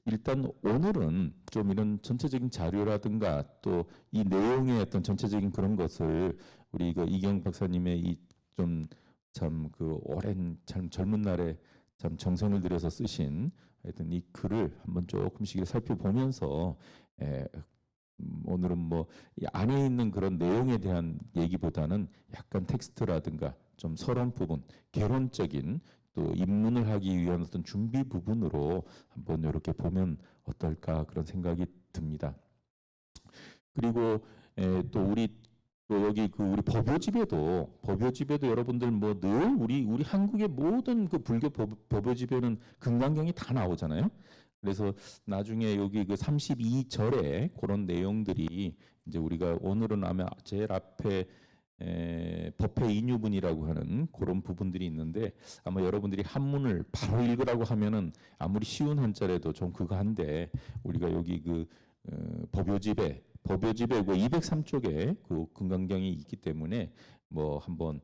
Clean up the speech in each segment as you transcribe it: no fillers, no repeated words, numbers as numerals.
일단 오늘은 좀 이런 전체적인 자료라든가 또 이 내용의 어떤 전체적인 그런 것을 우리 그 이경 박사님의 이 좀 참 그 오랜 참 젊은 날에 참 정성을 들여서 쓰신 하여튼 이 글을 한번 조금씩 살펴보면서 에, 오늘은 뭐 이 안에 있는 그런 내용에 대한 얘기보다는 약간 텍스트라든가 좀 서론 부분, 개론적인 또 입문을 하기 위한 어떤 준비 부분으로 한번 이렇게 보면 어떨까 그런 생각이 듭니다. 그리고 또 우리 또 여기 그 우리 법요집에도 여러분들 뭐 늘 우리 한국의 모든 그 불교 법요집에는 금강경이 다 나오잖아요. 그래서 나중에 여기 그 32절에 그런 내용들이 이제 우리가 오늘은 아마 제일 앞에 법회 인유분이라고 하는 그런 부분들이 있는데 아마 여러분들이 한문을 바로 읽으라고 하면은 아무리 쉬운 한자라도 좀 그거 한데 우리가 여기 그 법요집에 그 203쪽에 그 금강경이 있기 때문에 뭐 한번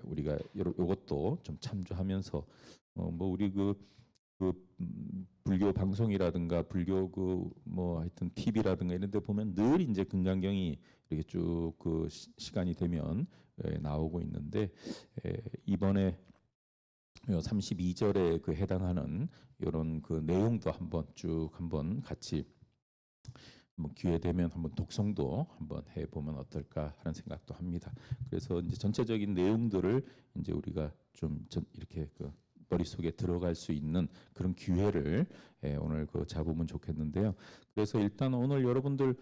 우리가 요것도 좀 참조하면서 뭐 우리 그 불교 방송이라든가 불교 그 뭐 하여튼 TV라든가 이런 데 보면 늘 이제 금강경이 이렇게 쭉 그 시간이 되면 나오고 있는데 이번에 32절에 그 해당하는 이런 그 내용도 한번 같이 뭐 기회 되면 한번 독성도 한번 해보면 어떨까 하는 생각도 합니다. 그래서 이제 전체적인 내용들을 이제 우리가 좀 이렇게 그 머릿속에 들어갈 수 있는 그런 기회를 오늘 그 잡으면 좋겠는데요. 그래서 일단 오늘 여러분들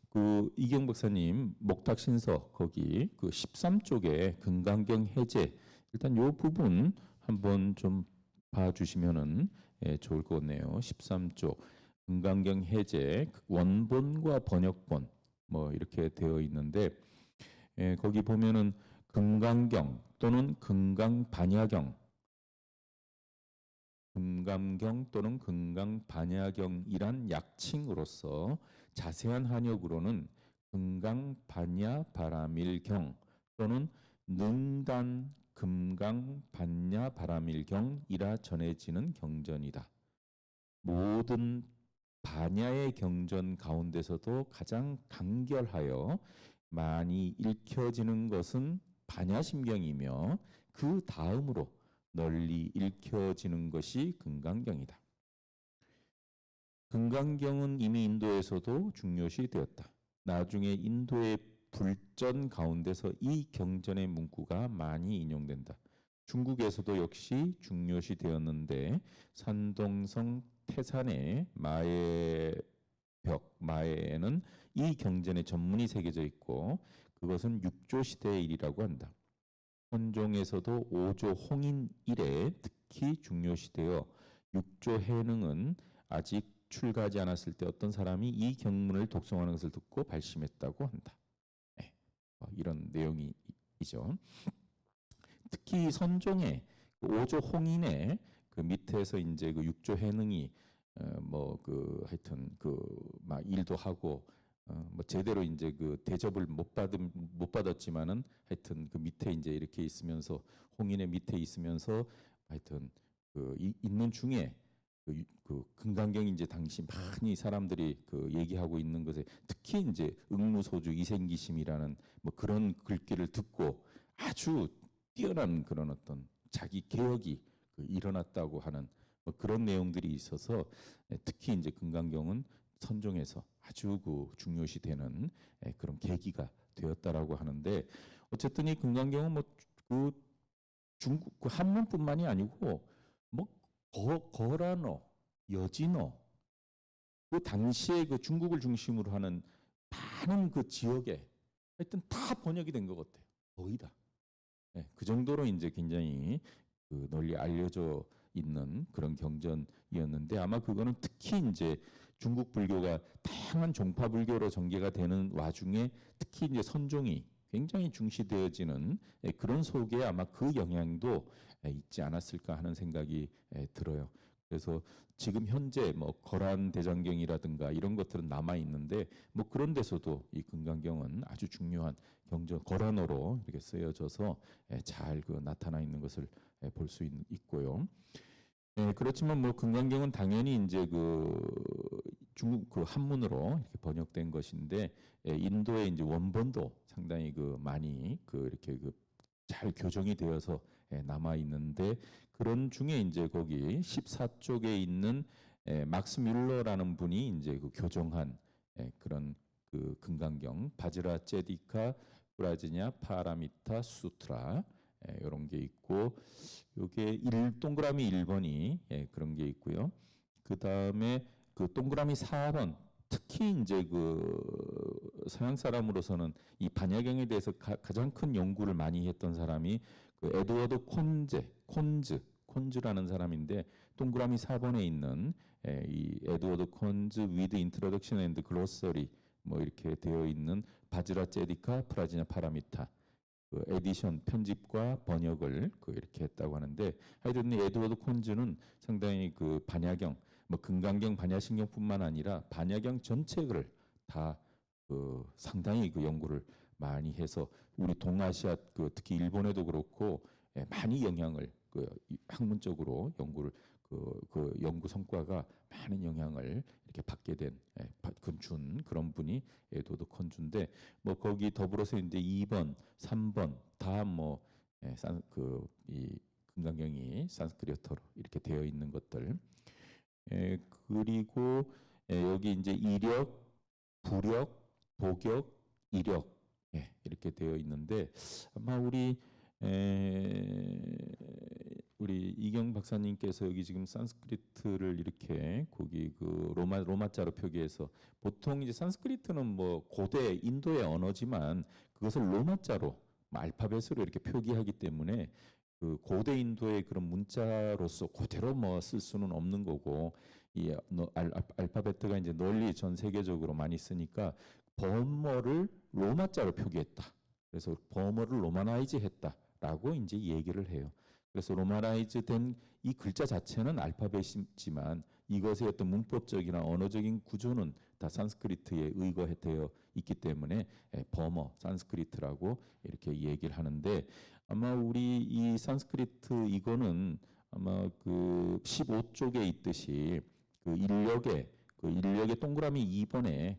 그 이경 박사님 목탁신서 거기 그 13쪽에 금강경 해제 일단 요 부분 한번 좀 봐주시면은 좋을 것 같네요. 13쪽 금강경 해제 원본과 번역본 뭐 이렇게 되어 있는데 거기 보면은 금강경 또는 금강경 또는 금강반야경이란 약칭으로서 자세한 한역으로는 금강반야바라밀경 또는 능단 금강반야바라밀경이라 전해지는 경전이다. 모든 반야의 경전 가운데서도 가장 간결하여 많이 읽혀지는 것은 반야심경이며 그 다음으로 널리 읽혀지는 것이 금강경이다. 금강경은 이미 인도에서도 중요시 되었다. 나중에 인도의 불전 가운데서 이 경전의 문구가 많이 인용된다. 중국에서도 역시 중요시 되었는데 산동성 태산의 마에에는 이 경전의 전문이 새겨져 있고 그것은 6조 시대의 일이라고 한다. 헌종에서도 5조 홍인 이래 특히 중요시되어 6조 해능은 아직 출가하지 않았을 때 어떤 사람이 이 경문을 독송하는 것을 듣고 발심했다고 한다. 네, 이런 내용이죠. 특히 선종의 5조 홍인의 그 밑에서 이제 그 6조 해능이 뭐 그 하여튼 그 막 일도 하고 뭐 제대로 이제 그 대접을 못 받았지만은 하여튼 그 밑에 이제 이렇게 있으면서 홍인의 밑에 있으면서 하여튼 그 있는 중에 그 금강경 이제 당시 많이 사람들이 그 얘기하고 있는 것에 특히 이제 응무소주 이생기심이라는 뭐 그런 글귀를 듣고 아주 뛰어난 그런 어떤 자기 개혁이 그 일어났다고 하는 뭐 그런 내용들이 있어서 특히 이제 금강경은 선종에서 아주 그 중요시 되는 그런 계기가 되었다라고 하는데 어쨌든 이 금강경은 뭐 그 중국 그 한문뿐만이 아니고 뭐 거란어, 여진어 그 당시에 그 중국을 중심으로 하는 많은 그 지역에 하여튼 다 번역이 된 것 같아요. 거의 다. 네, 그 정도로 이제 굉장히 그 널리 알려져 있는 그런 경전이었는데 아마 그거는 특히 이제 중국 불교가 다양한 종파 불교로 전개가 되는 와중에 특히 이제 선종이 굉장히 중시되어지는 그런 속에 아마 그 영향도 있지 않았을까 하는 생각이 들어요. 그래서 지금 현재 뭐 거란 대장경이라든가 이런 것들은 남아 있는데 뭐 그런 데서도 이 금강경은 아주 중요한 경전 거란어로 이렇게 쓰여져서 잘 그 나타나 있는 것을 볼 수 있고요. 예, 그렇지만 뭐 금강경은 당연히 이제 그 중국 그 한문으로 이렇게 번역된 것인데 예, 인도의 이제 원본도 상당히 그 많이 그 이렇게 그 잘 교정이 되어서 예, 남아 있는데 그런 중에 이제 거기 14쪽에 있는 막스 뮬러라는 분이 이제 그 교정한 그런 그 금강경 바지라 제디카 브라지냐 파라미타 수트라 이런 게 있고 요게 동그라미 1번이 그런 게 있고요. 그 다음에 그 동그라미 4번 특히 이제 그 서양 사람으로서는 이 반야경에 대해서 가장 큰 연구를 많이 했던 사람이 그 에드워드 콘즈라는 사람인데 동그라미 4번에 있는 이 에드워드 콘즈 with introduction and glossary 뭐 이렇게 되어 있는 바지라 제디카 프라지냐 파라미타 그 에디션 편집과 번역을 그 이렇게 했다고 하는데 하여튼 이 에드워드 콘즈는 상당히 그 반야경 뭐 금강경 반야신경뿐만 아니라 반야경 전체를 다 그 상당히 그 연구를 많이 해서 우리 동아시아 그 특히 일본에도 그렇고 많이 영향을 그 학문적으로 연구를 그 연구 성과가 많은 영향을 이렇게 받게 된 준 그런 분이 에드워드 콘즈인데 뭐 거기 더불어서 이제 2번, 3번 다 뭐 그이 금강경이 산스크리트어로 이렇게 되어 있는 것들 그리고 여기 이제 이력, 부력, 도격, 이력 이렇게 되어 있는데 아마 우리 이경 박사님께서 여기 지금 산스크리트를 이렇게 거기 그 로마자로 표기해서 보통 이제 산스크리트는 뭐 고대 인도의 언어지만 그것을 로마자로 알파벳으로 이렇게 표기하기 때문에 그 고대 인도의 그런 문자로서 그대로 뭐 쓸 수는 없는 거고 이 알파벳가 이제 널리 전 세계적으로 많이 쓰니까 버머를 로마자로 표기했다. 그래서 버머를 로마나이즈했다라고 이제 얘기를 해요. 그래서 로마나이즈된 이 글자 자체는 알파벳이지만 이것의 어떤 문법적이나 언어적인 구조는 다 산스크리트에 의거되어 있기 때문에 버머, 산스크리트라고 이렇게 얘기를 하는데 아마 우리 이 산스크리트 이거는 아마 그 15쪽에 있듯이 그 인력의 동그라미 2번에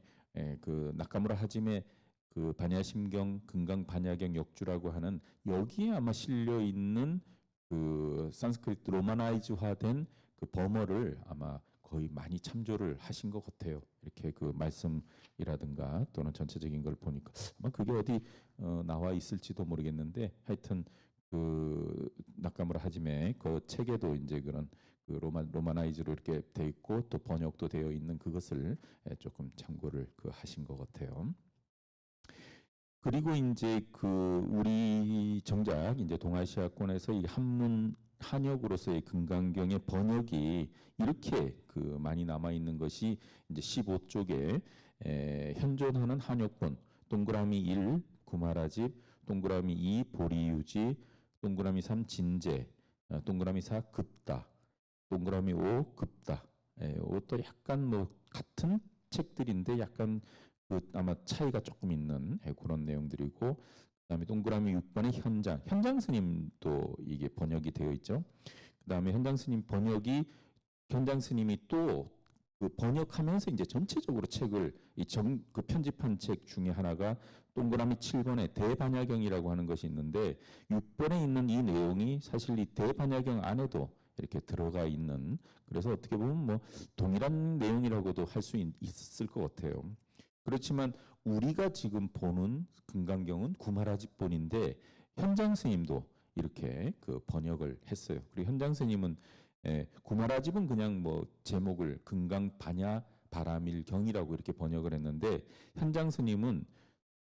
그 나카무라 하지메 그 반야심경 금강 반야경 역주라고 하는 여기에 아마 실려 있는 그 산스크리트 로마나이즈화된 그 버머를 아마 거의 많이 참조를 하신 것 같아요. 이렇게 그 말씀이라든가 또는 전체적인 걸 보니까 아마 그게 어디 나와 있을지도 모르겠는데 하여튼 그 나카무라 하지메 그 책에도 이제 그런 그 로마나이즈로 이렇게 돼 있고 또 번역도 되어 있는 그것을 조금 참고를 그 하신 것 같아요. 그리고 이제 그 우리 정작 이제 동아시아권에서 이 한문 한역으로서의 금강경의 번역이 이렇게 그 많이 남아 있는 것이 이제 15쪽에 현존하는 한역본 동그라미 1 구마라집 동그라미 2 보리유지 동그라미 3 진제 동그라미 4 급다 동그라미 5 급다 이것도 약간 뭐 같은 책들인데 약간 그 아마 차이가 조금 있는 그런 내용들이고 그다음에 동그라미 6번의 현장 스님도 이게 번역이 되어 있죠. 그다음에 현장 스님이 또 그 번역하면서 이제 전체적으로 책을 그 편집한 책 중에 하나가 동그라미 7번의 대반야경이라고 하는 것이 있는데 6번에 있는 이 내용이 사실 이 대반야경 안에도 이렇게 들어가 있는 그래서 어떻게 보면 뭐 동일한 내용이라고도 할 수 있을 것 같아요. 그렇지만 우리가 지금 보는 금강경은 구마라집본인데 현장 스님도 이렇게 그 번역을 했어요. 그리고 현장 스님은 구마라집은 그냥 뭐 제목을 금강반야 바라밀경이라고 이렇게 번역을 했는데 현장 스님은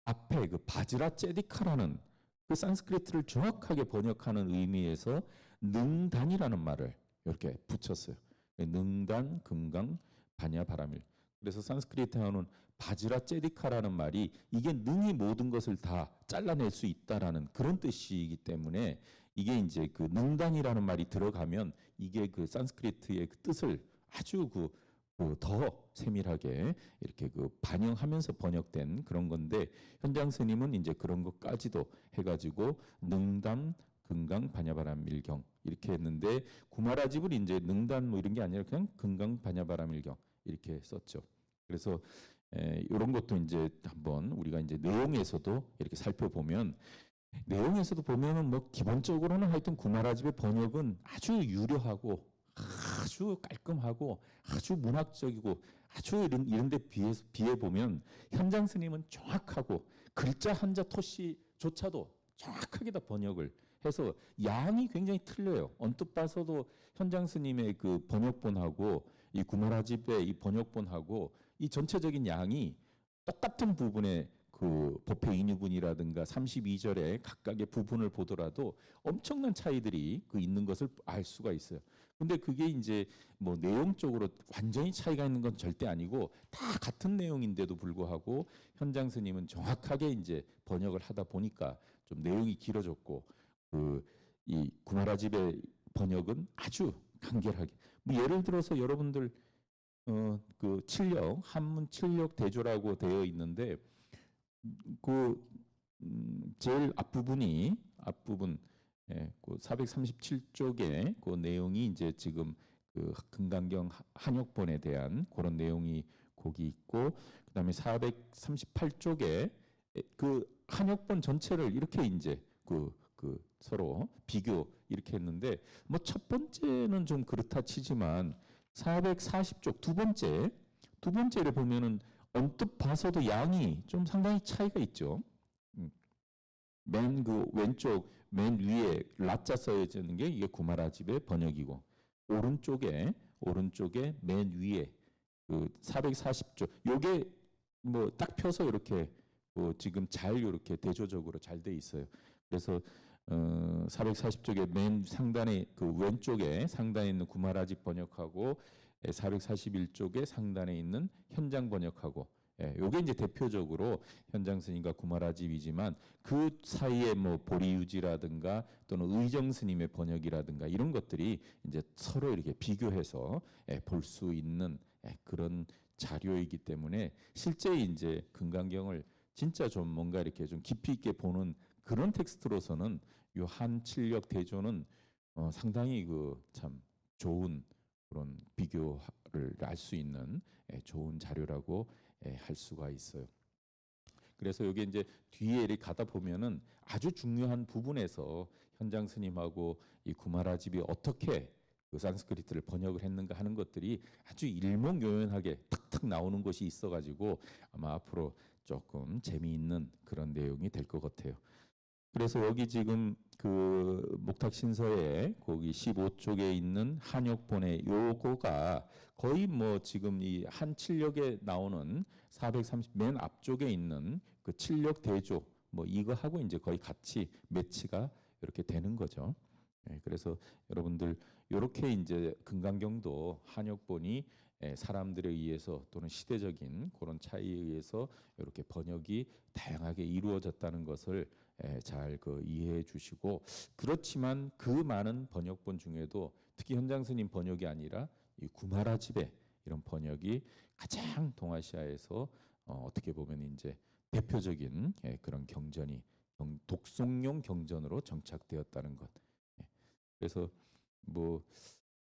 앞에 그 바지라 제디카라는 그 산스크리트를 정확하게 번역하는 의미에서 능단이라는 말을 이렇게 붙였어요. 능단, 금강, 반야, 바라밀. 그래서 산스크리트어는 바지라 제디카라는 말이 이게 능이 모든 것을 다 잘라낼 수 있다라는 그런 뜻이기 때문에 이게 이제 그 능단이라는 말이 들어가면 이게 그 산스크리트의 그 뜻을 아주 더 세밀하게 이렇게 그 반영하면서 번역된 그런 건데 현장 스님은 이제 그런 것까지도 해가지고 능담, 금강 반야바라밀경 이렇게 했는데 구마라집을 이제 능단 뭐 이런 게 아니라 그냥 금강 반야바라밀경 이렇게 썼죠. 그래서 이런 것도 이제 한번 우리가 이제 내용에서도 이렇게 살펴보면 내용에서도 보면은 뭐 기본적으로는 하여튼 구마라집의 번역은 아주 유려하고 아주 깔끔하고 아주 문학적이고 아주 이런 데 비해 보면 현장 스님은 정확하고 글자 한자 토시조차도 정확하게 다 번역을 해서 양이 굉장히 틀려요. 언뜻 봐서도 현장 스님의 그 번역본하고 이 구마라집의 이 번역본하고 이 전체적인 양이 똑같은 부분에 그 법회 인유분이라든가 32절의 각각의 부분을 보더라도 엄청난 차이들이 그 있는 것을 알 수가 있어요. 근데 그게 이제 뭐 내용적으로 완전히 차이가 있는 건 절대 아니고 다 같은 내용인데도 불구하고 현장 스님은 정확하게 이제 번역을 하다 보니까 좀 내용이 길어졌고 그 이 구마라집의 번역은 아주 간결하게 뭐 예를 들어서 여러분들 그 칠력 한문 칠력 대조라고 되어 있는데 그 제일 앞부분 그 437쪽에 그 내용이 이제 지금 그 금강경 한역본에 대한 그런 내용이 거기 있고 그다음에 438쪽에 그 한역본 전체를 이렇게 이제 그 서로 비교 이렇게 했는데 뭐 첫 번째는 좀 그렇다 치지만 440쪽 두 번째를 보면은 언뜻 봐서도 양이 좀 상당히 차이가 있죠. 맨 그 왼쪽 맨 위에 라자 써져 있는 게 이게 구마라집의 번역이고 오른쪽에 맨 위에 그 440쪽 요게 뭐 딱 펴서 이렇게 지금 잘 이렇게 대조적으로 잘 돼 있어요. 그래서 440쪽의 맨 상단에 그 왼쪽에 상단에 있는 구마라집 번역하고 441쪽에 상단에 있는 현장 번역하고 요게 이제 대표적으로 현장 스님과 구마라집이지만 그 사이에 뭐 보리유지라든가 또는 의정 스님의 번역이라든가 이런 것들이 이제 서로 이렇게 비교해서 볼 수 있는 그런 자료이기 때문에 실제 이제 금강경을 진짜 좀 뭔가 이렇게 좀 깊이 있게 보는 그런 텍스트로서는 요 한칠력 대조는 상당히 그 참 좋은 그런 비교를 알 수 있는 좋은 자료라고 할 수가 있어요. 그래서 여기 이제 뒤에 이렇게 가다 보면은 아주 중요한 부분에서 현장 스님하고 이 구마라집이 어떻게 그 산스크리트를 번역을 했는가 하는 것들이 아주 일목요연하게 탁탁 나오는 것이 있어가지고 아마 앞으로 조금 재미있는 그런 내용이 될 것 같아요. 그래서 여기 지금 그 목탁신서에 거기 15쪽에 있는 한역본의 요거가 거의 뭐 지금 이 한칠력에 나오는 430 맨 앞쪽에 있는 그 칠력 대조 뭐 이거 하고 이제 거의 같이 매치가 이렇게 되는 거죠. 그래서 여러분들 이렇게 이제 금강경도 한역본이 사람들에 의해서 또는 시대적인 그런 차이에 의해서 이렇게 번역이 다양하게 이루어졌다는 것을 잘 그 이해해 주시고 그렇지만 그 많은 번역본 중에도 특히 현장 스님 번역이 아니라 이 구마라집의 이런 번역이 가장 동아시아에서 어떻게 보면 이제 대표적인 그런 경전이 독송용 경전으로 정착되었다는 것. 그래서 뭐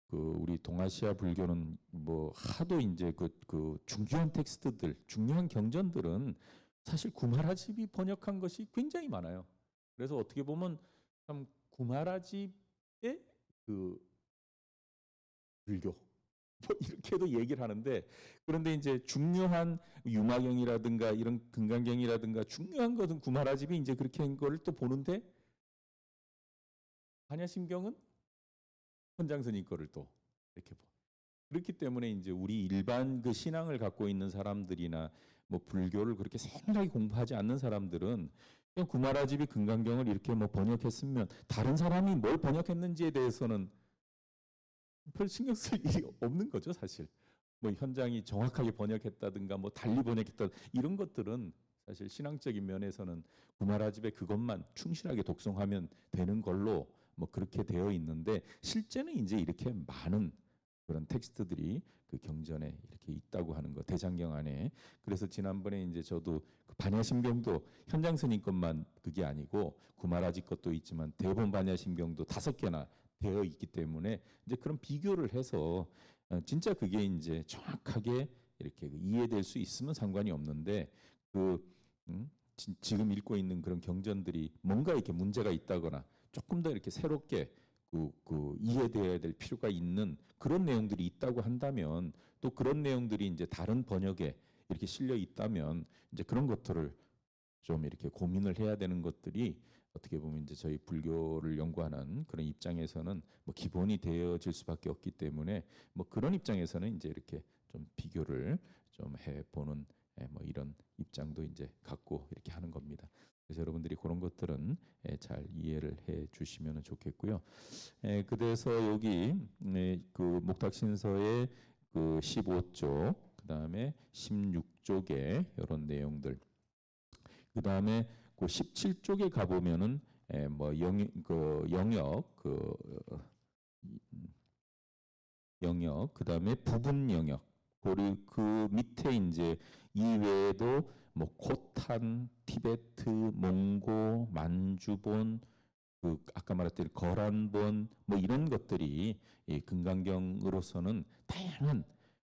그 우리 동아시아 불교는 뭐 하도 이제 그 중요한 텍스트들, 중요한 경전들은 사실 구마라집이 번역한 것이 굉장히 많아요. 그래서 어떻게 보면 참 구마라집의 그 불교 뭐 이렇게도 얘기를 하는데 그런데 이제 중요한 유마경이라든가 이런 금강경이라든가 중요한 것은 구마라집이 이제 그렇게 한 거를 또 보는데 반야심경은 현장스님 거를 또 이렇게 보. 그렇기 때문에 이제 우리 일반 그 신앙을 갖고 있는 사람들이나 뭐 불교를 그렇게 생각하게 공부하지 않는 사람들은 그냥 구마라집이 금강경을 이렇게 뭐 번역했으면 다른 사람이 뭘 번역했는지에 대해서는 별 신경 쓸 일이 없는 거죠, 사실. 뭐 현장이 정확하게 번역했다든가 뭐 달리 번역했다 이런 것들은 사실 신앙적인 면에서는 구마라집의 그것만 충실하게 독송하면 되는 걸로 뭐 그렇게 되어 있는데 실제는 이제 이렇게 많은 그런 텍스트들이 그 경전에 이렇게 있다고 하는 거, 대장경 안에. 그래서 지난번에 이제 저도 그 반야신경도 현장스님 것만 그게 아니고 구마라지 것도 있지만 대본 반야신경도 5개나 되어 있기 때문에 이제 그런 비교를 해서 진짜 그게 이제 정확하게 이렇게 이해될 수 있으면 상관이 없는데 그 지금 읽고 있는 그런 경전들이 뭔가 이렇게 문제가 있다거나 조금 더 이렇게 새롭게 이해되어야 될 필요가 있는 그런 내용들이 있다고 한다면 또 그런 내용들이 이제 다른 번역에 이렇게 실려 있다면 이제 그런 것들을 좀 이렇게 고민을 해야 되는 것들이 어떻게 보면 이제 저희 불교를 연구하는 그런 입장에서는 뭐 기본이 되어질 수밖에 없기 때문에 뭐 그런 입장에서는 이제 이렇게 좀 비교를 좀 해보는 뭐 이런 입장도 이제 갖고 이렇게 하는 겁니다. 그래서 여러분들이 그런 것들은 잘 이해를 해 주시면 좋겠고요. 그래서 여기 그 목탁신서의 그 15쪽, 그 다음에 16쪽에 이런 내용들, 그 다음에 그 17쪽에 가보면은 뭐 영역, 그 다음에 부분 영역, 그리고 그 밑에 이제 이외에도 뭐 코탄, 티베트, 몽고, 만주본, 그 아까 말했던 거란본 뭐 이런 것들이 이 금강경으로서는 다양한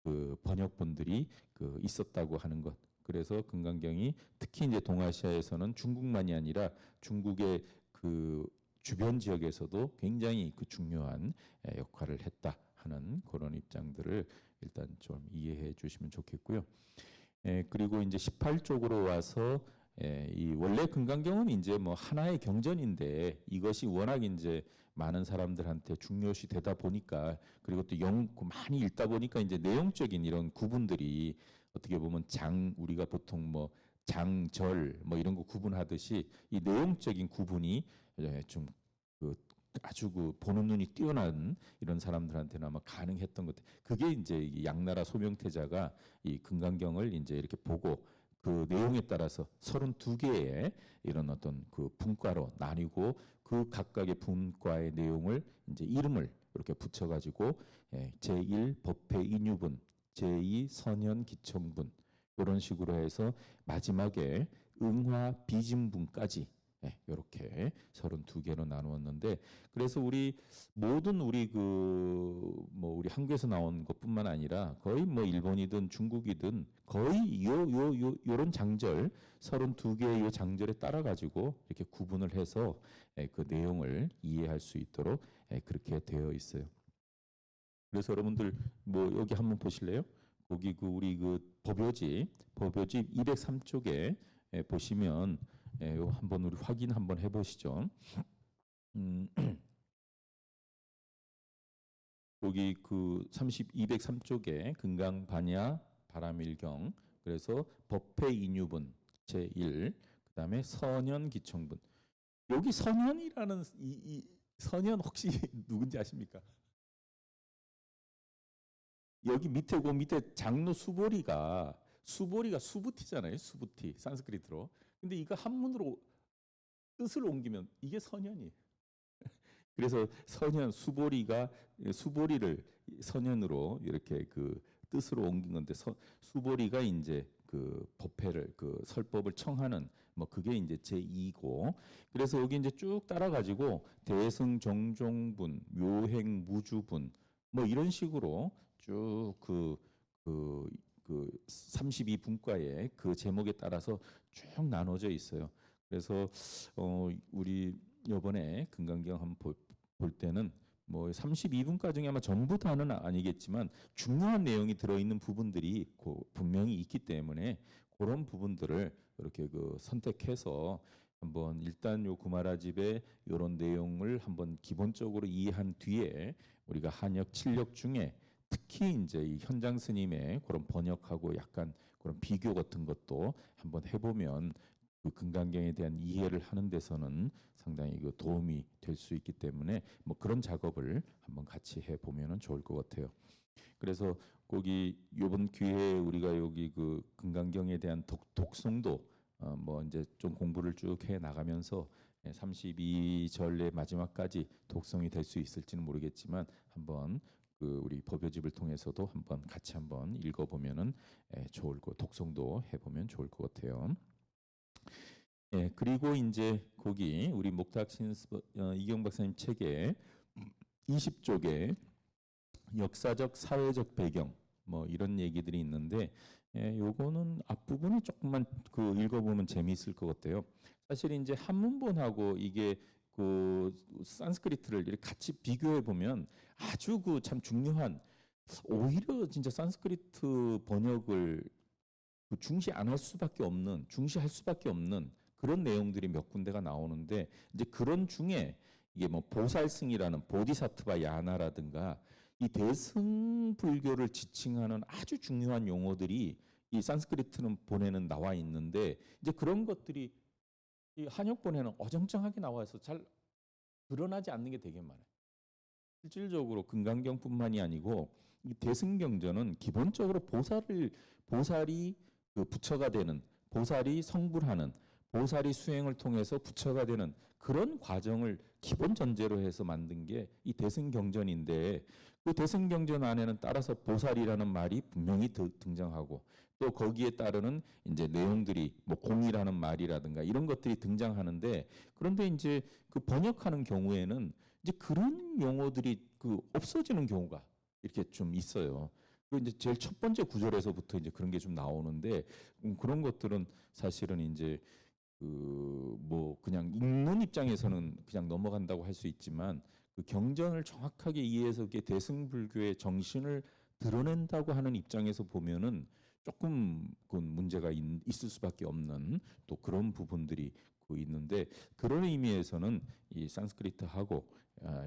그 번역본들이 그 있었다고 하는 것. 그래서 금강경이 특히 이제 동아시아에서는 중국만이 아니라 중국의 그 주변 지역에서도 굉장히 그 중요한 역할을 했다 하는 그런 입장들을 일단 좀 이해해 주시면 좋겠고요. 그리고 이제 18쪽으로 와서 이 원래 금강경은 이제 뭐 하나의 경전인데 이것이 워낙 이제 많은 사람들한테 중요시 되다 보니까 그리고 또 많이 읽다 보니까 이제 내용적인 이런 구분들이 어떻게 보면 우리가 보통 뭐 장절 뭐 이런 거 구분하듯이 이 내용적인 구분이 좀그 아주 그 보는 눈이 뛰어난 이런 사람들한테는 아마 가능했던 것 같아요. 그게 이제 이 양나라 소명태자가 이 금강경을 이제 이렇게 보고 그 내용에 따라서 32개의 이런 어떤 그 분과로 나뉘고 그 각각의 분과의 내용을 이제 이름을 이렇게 붙여가지고 제1 법회 인유분, 제2 선현 기청분 이런 식으로 해서 마지막에 응화 비진분까지 이렇게 32개로 나누었는데 그래서 모든 우리 우리 한국에서 나온 것뿐만 아니라 거의 뭐 일본이든 중국이든 거의 요런 장절 32개의 요 장절에 따라 가지고 이렇게 구분을 해서 그 내용을 이해할 수 있도록 그렇게 되어 있어요. 그래서 여러분들 뭐 여기 한번 보실래요? 거기 우리 법요집 203쪽에 보시면 요 한번 우리 확인 한번 해보시죠. 여기 203쪽에 금강반야 바라밀경 그래서 법회 인유분 제1 그다음에 선현기청분 여기 선현이라는 이 선현 혹시 누군지 아십니까? 여기 밑에 장로 수보리가 수부티잖아요. 수부티 산스크리트로. 근데 이거 한문으로 뜻을 옮기면 이게 선현이에요. 그래서 수보리를 선현으로 이렇게 그 뜻으로 옮긴 건데 수보리가 이제 그 법회를 그 설법을 청하는 뭐 그게 이제 제2고 그래서 여기 이제 쭉 따라 가지고 대승 정종분, 묘행 무주분 뭐 이런 식으로 쭉 그 32분과의 그 제목에 따라서 쭉 나눠져 있어요. 그래서 우리 이번에 금강경 한번 볼 때는 뭐 32분까지 아마 전부 다는 아니겠지만 중요한 내용이 들어있는 부분들이 분명히 있기 때문에 그런 부분들을 이렇게 선택해서 한번 일단 요 구마라집의 이런 내용을 한번 기본적으로 이해한 뒤에 우리가 한역 7역 중에 특히 이제 이 현장 스님의 그런 번역하고 약간 그런 비교 같은 것도 한번 해보면 그 금강경에 대한 이해를 하는 데서는 상당히 도움이 될 수 있기 때문에 뭐 그런 작업을 한번 같이 해보면 좋을 것 같아요. 그래서 거기 이번 기회에 우리가 여기 그 금강경에 대한 독송도 뭐 이제 좀 공부를 쭉 해 나가면서 32절의 마지막까지 독송이 될 수 있을지는 모르겠지만 한번 그 우리 법요집을 통해서도 같이 한번 읽어보면은 좋을 거 독송도 해보면 좋을 것 같아요. 예, 그리고 이제 거기 우리 목탁신 이경 박사님 책에 20쪽에 역사적 사회적 배경 뭐 이런 얘기들이 있는데 요거는 앞부분이 조금만 그 읽어보면 재미있을 것 같아요. 사실 이제 한문본하고 이게 그 산스크리트를 이렇게 같이 비교해 보면 아주 그 참 중요한 오히려 진짜 산스크리트 번역을 그 중시 안 할 수밖에 없는 중시할 수밖에 없는 그런 내용들이 몇 군데가 나오는데 이제 그런 중에 이게 뭐 보살승이라는 보디사트바 야나라든가 이 대승 불교를 지칭하는 아주 중요한 용어들이 이 산스크리트는 본에는 나와 있는데 이제 그런 것들이 이 한역본에는 어정쩡하게 나와서 잘 드러나지 않는 게 되게 많아요. 실질적으로 금강경뿐만이 아니고 이 대승경전은 기본적으로 보살이 그 부처가 되는 보살이 성불하는 보살이 수행을 통해서 부처가 되는 그런 과정을 기본 전제로 해서 만든 게 이 대승경전인데 그 대승경전 안에는 따라서 보살이라는 말이 분명히 등장하고 또 거기에 따르는 이제 내용들이 뭐 공이라는 말이라든가 이런 것들이 등장하는데 그런데 이제 그 번역하는 경우에는 이제 그런 용어들이 그 없어지는 경우가 이렇게 좀 있어요. 그 이제 제일 첫 번째 구절에서부터 이제 그런 게 좀 나오는데 그런 것들은 사실은 이제 그 뭐 그냥 읽는 입장에서는 그냥 넘어간다고 할 수 있지만 그 경전을 정확하게 이해해서 이게 대승불교의 정신을 드러낸다고 하는 입장에서 보면은 조금 그 문제가 있을 수밖에 없는 또 그런 부분들이 그 있는데 그런 의미에서는 이 산스크리트하고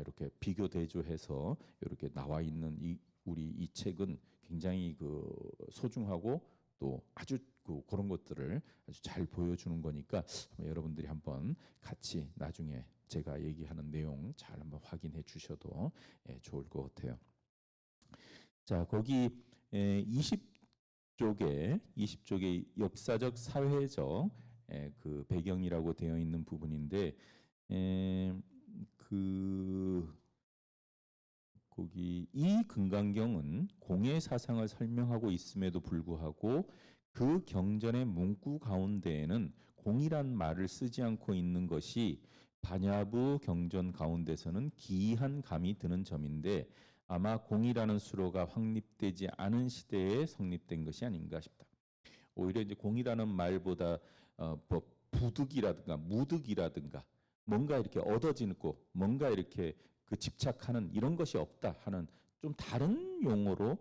이렇게 비교 대조해서 이렇게 나와 있는 우리 이 책은 굉장히 그 소중하고 또 아주 그런 것들을 아주 잘 보여주는 거니까 여러분들이 한번 같이 나중에 제가 얘기하는 내용 잘 한번 확인해 주셔도 좋을 것 같아요. 자, 거기 20쪽에 역사적 사회적 그 배경이라고 되어 있는 부분인데 그 거기 이 금강경은 공의 사상을 설명하고 있음에도 불구하고 그 경전의 문구 가운데에는 공이란 말을 쓰지 않고 있는 것이 반야부 경전 가운데서는 기이한 감이 드는 점인데 아마 공이라는 수로가 확립되지 않은 시대에 성립된 것이 아닌가 싶다. 오히려 이제 공이라는 말보다 뭐 부득이라든가 무득이라든가 뭔가 이렇게 얻어지고 뭔가 이렇게 그 집착하는 이런 것이 없다 하는 좀 다른 용어로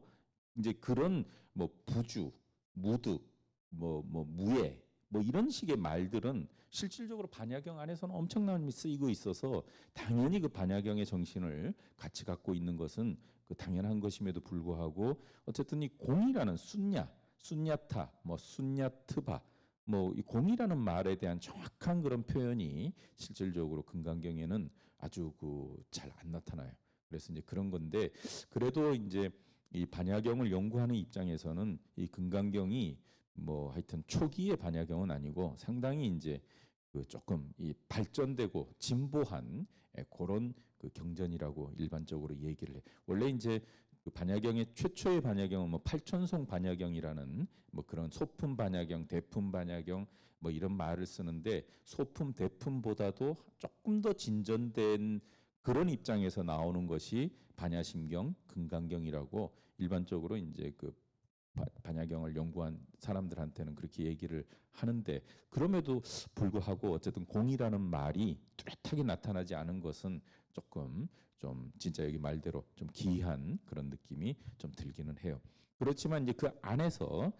이제 그런 뭐 부주, 무득, 뭐 무예 뭐 이런 식의 말들은 실질적으로 반야경 안에서는 엄청나게 쓰이고 있어서 당연히 그 반야경의 정신을 같이 갖고 있는 것은 그 당연한 것임에도 불구하고 어쨌든 이 공이라는 순야타, 뭐 순야트바 뭐 이 공이라는 말에 대한 정확한 그런 표현이 실질적으로 금강경에는 아주 그 잘 안 나타나요. 그래서 이제 그런 건데 그래도 이제 이 반야경을 연구하는 입장에서는 이 금강경이 뭐 하여튼 초기의 반야경은 아니고 상당히 이제 그 조금 이 발전되고 진보한 그런 그 경전이라고 일반적으로 얘기를 해. 원래 이제 그 반야경의 최초의 반야경은 뭐 팔천송 반야경이라는 뭐 그런 소품 반야경, 대품 반야경 뭐 이런 말을 쓰는데 소품 대품보다도 조금 더 진전된 그런 입장에서 나오는 것이 반야심경, 금강경이라고 일반적으로 이제 그 반야경을 연구한 사람들한테는 그렇게 얘기를 하는데 그럼에도 불구하고 어쨌든 공이라는 말이 뚜렷하게 나타나지 않은 것은 조금 좀 진짜 여기 말대로 좀 기이한 그런 느낌이 좀 들기는 해요. 그렇지만 이제 그 안에서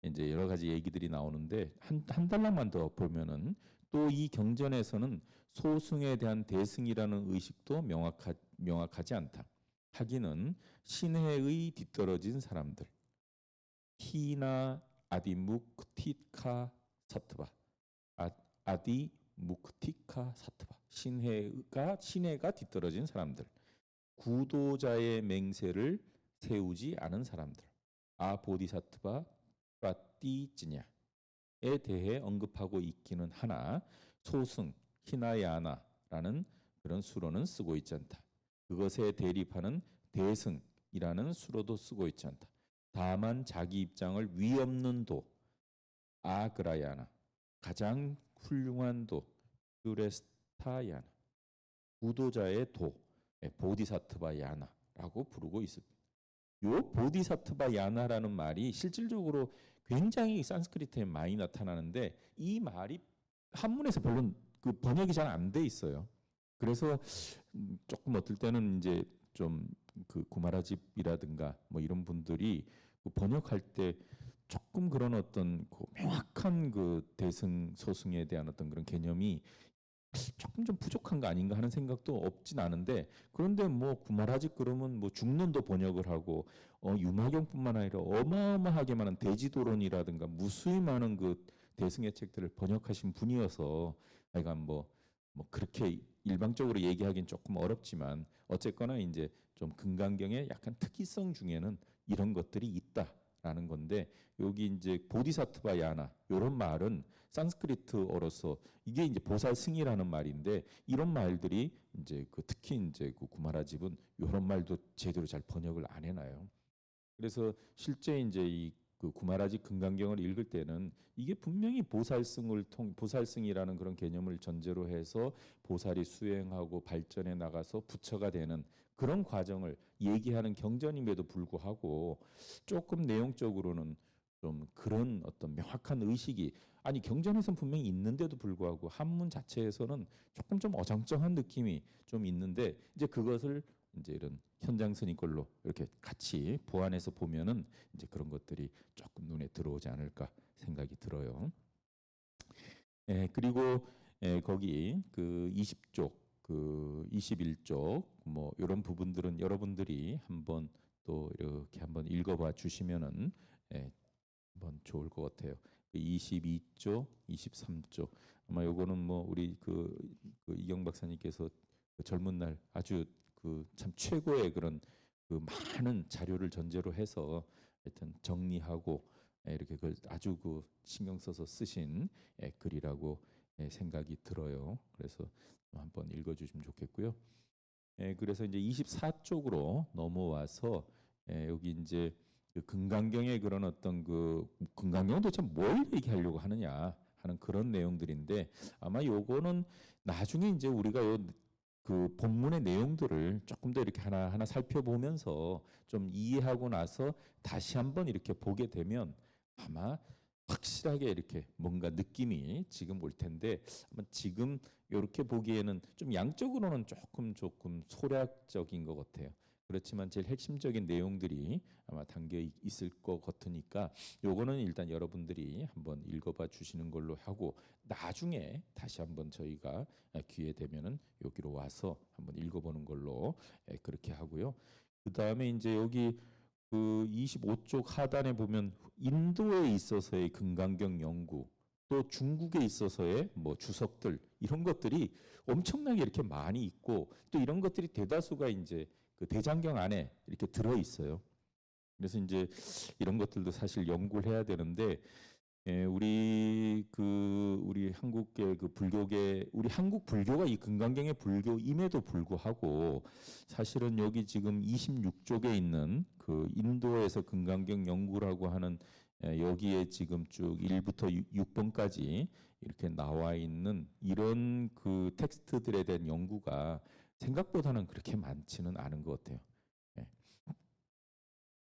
이제 여러 가지 얘기들이 나오는데 한 달락만 더 보면은 또 이 경전에서는 소승에 대한 대승이라는 의식도 명확하지 않다. 하기는 신해의 뒤떨어진 사람들 히나 아디묵티카 사트바 아디묵티카 사트바 신해가 뒤떨어진 사람들 구도자의 맹세를 세우지 않은 사람들 아보디사트바 파띠지냐에 대해 언급하고 있기는 하나 소승 히나야나라는 그런 수로는 쓰고 있지 않다. 그것에 대립하는 대승 도이라는 수로도 쓰고 있지 않다. 다만 자기 입장을 위 없는 도, 아그라야나, 가장 훌륭한 도, 슈레스타야나, 구도자의 도, 보디사트바 야나라고 부르고 있습니다. 요 보디사트바 야나라는 말이 실질적으로 굉장히 산스크리트에 많이 나타나는데 이 말이 한문에서 별로 그 번역이 잘 안 돼 있어요. 그래서 조금 어떨 때는 이제 좀 그 구마라집이라든가 뭐 이런 분들이 그 번역할 때 조금 그런 어떤 그 명확한 그 대승 소승에 대한 어떤 그런 개념이 조금 좀 부족한 거 아닌가 하는 생각도 없진 않은데, 그런데 뭐 구마라집 그러면 뭐 중론도 번역을 하고 유마경뿐만 아니라 어마어마하게 많은 대지도론이라든가 무수히 많은 그 대승의 책들을 번역하신 분이어서 하여간 뭐 그렇게 일방적으로 얘기하기는 조금 어렵지만 어쨌거나 이제 좀 금강경의 약간 특이성 중에는 이런 것들이 있다라는 건데, 여기 이제 보디사트바 야나 이런 말은 산스크리트어로서 이게 이제 보살승이라는 말인데, 이런 말들이 이제 그 특히 이제 그 구마라집은 이런 말도 제대로 잘 번역을 안 해놔요. 그래서 실제 이제 이 그 구마라집 금강경을 읽을 때는 이게 분명히 보살승이라는 그런 개념을 전제로 해서 보살이 수행하고 발전해 나가서 부처가 되는 그런 과정을 얘기하는 경전임에도 불구하고 조금 내용적으로는 좀 그런 어떤 명확한 의식이, 아니 경전에서는 분명히 있는데도 불구하고 한문 자체에서는 조금 좀 어정쩡한 느낌이 좀 있는데, 이제 그것을 이제 이런 현장 스님 걸로 이렇게 같이 보완해서 보면은 이제 그런 것들이 조금 눈에 들어오지 않을까 생각이 들어요. 그리고 거기 그 20쪽, 그 21쪽 뭐 이런 부분들은 여러분들이 한번 또 이렇게 한번 읽어봐 주시면은 한번 좋을 것 같아요. 22쪽, 23쪽 아마 요거는 뭐 우리 그 이경 박사님께서 그 젊은 날 아주 그 참 최고의 그런 그 많은 자료를 전제로 해서 하여튼 정리하고 이렇게 그 아주 그 신경 써서 쓰신 글이라고 생각이 들어요. 그래서 한번 읽어주시면 좋겠고요. 그래서 이제 24쪽으로 넘어와서 여기 이제 그 금강경의 그런 어떤 그 금강경은 도대체 뭘 얘기하려고 하느냐 하는 그런 내용들인데, 아마 요거는 나중에 이제 우리가 그 본문의 내용들을 조금 더 이렇게 하나하나 살펴보면서 좀 이해하고 나서 다시 한번 이렇게 보게 되면 아마 확실하게 이렇게 뭔가 느낌이 지금 올 텐데, 아마 지금 이렇게 보기에는 좀 양적으로는 조금 소략적인 것 같아요. 그렇지만 제일 핵심적인 내용들이 아마 담겨 있을 것 같으니까 요거는 일단 여러분들이 한번 읽어봐 주시는 걸로 하고, 나중에 다시 한번 저희가 기회 되면은 여기로 와서 한번 읽어보는 걸로 그렇게 하고요. 그 다음에 이제 여기 그 25쪽 하단에 보면 인도에 있어서의 금강경 연구, 또 중국에 있어서의 뭐 주석들 이런 것들이 엄청나게 이렇게 많이 있고, 또 이런 것들이 대다수가 이제 그 대장경 안에 이렇게 들어 있어요. 그래서 이제 이런 것들도 사실 연구를 해야 되는데, 우리 한국계 그 불교계, 우리 한국 불교가 이 금강경의 불교임에도 불구하고 사실은 여기 지금 26쪽에 있는 그 인도에서 금강경 연구라고 하는 여기에 지금 쭉 1부터 6번까지 이렇게 나와 있는 이런 그 텍스트들에 대한 연구가 생각보다는 그렇게 많지는 않은 것 같아요. 예.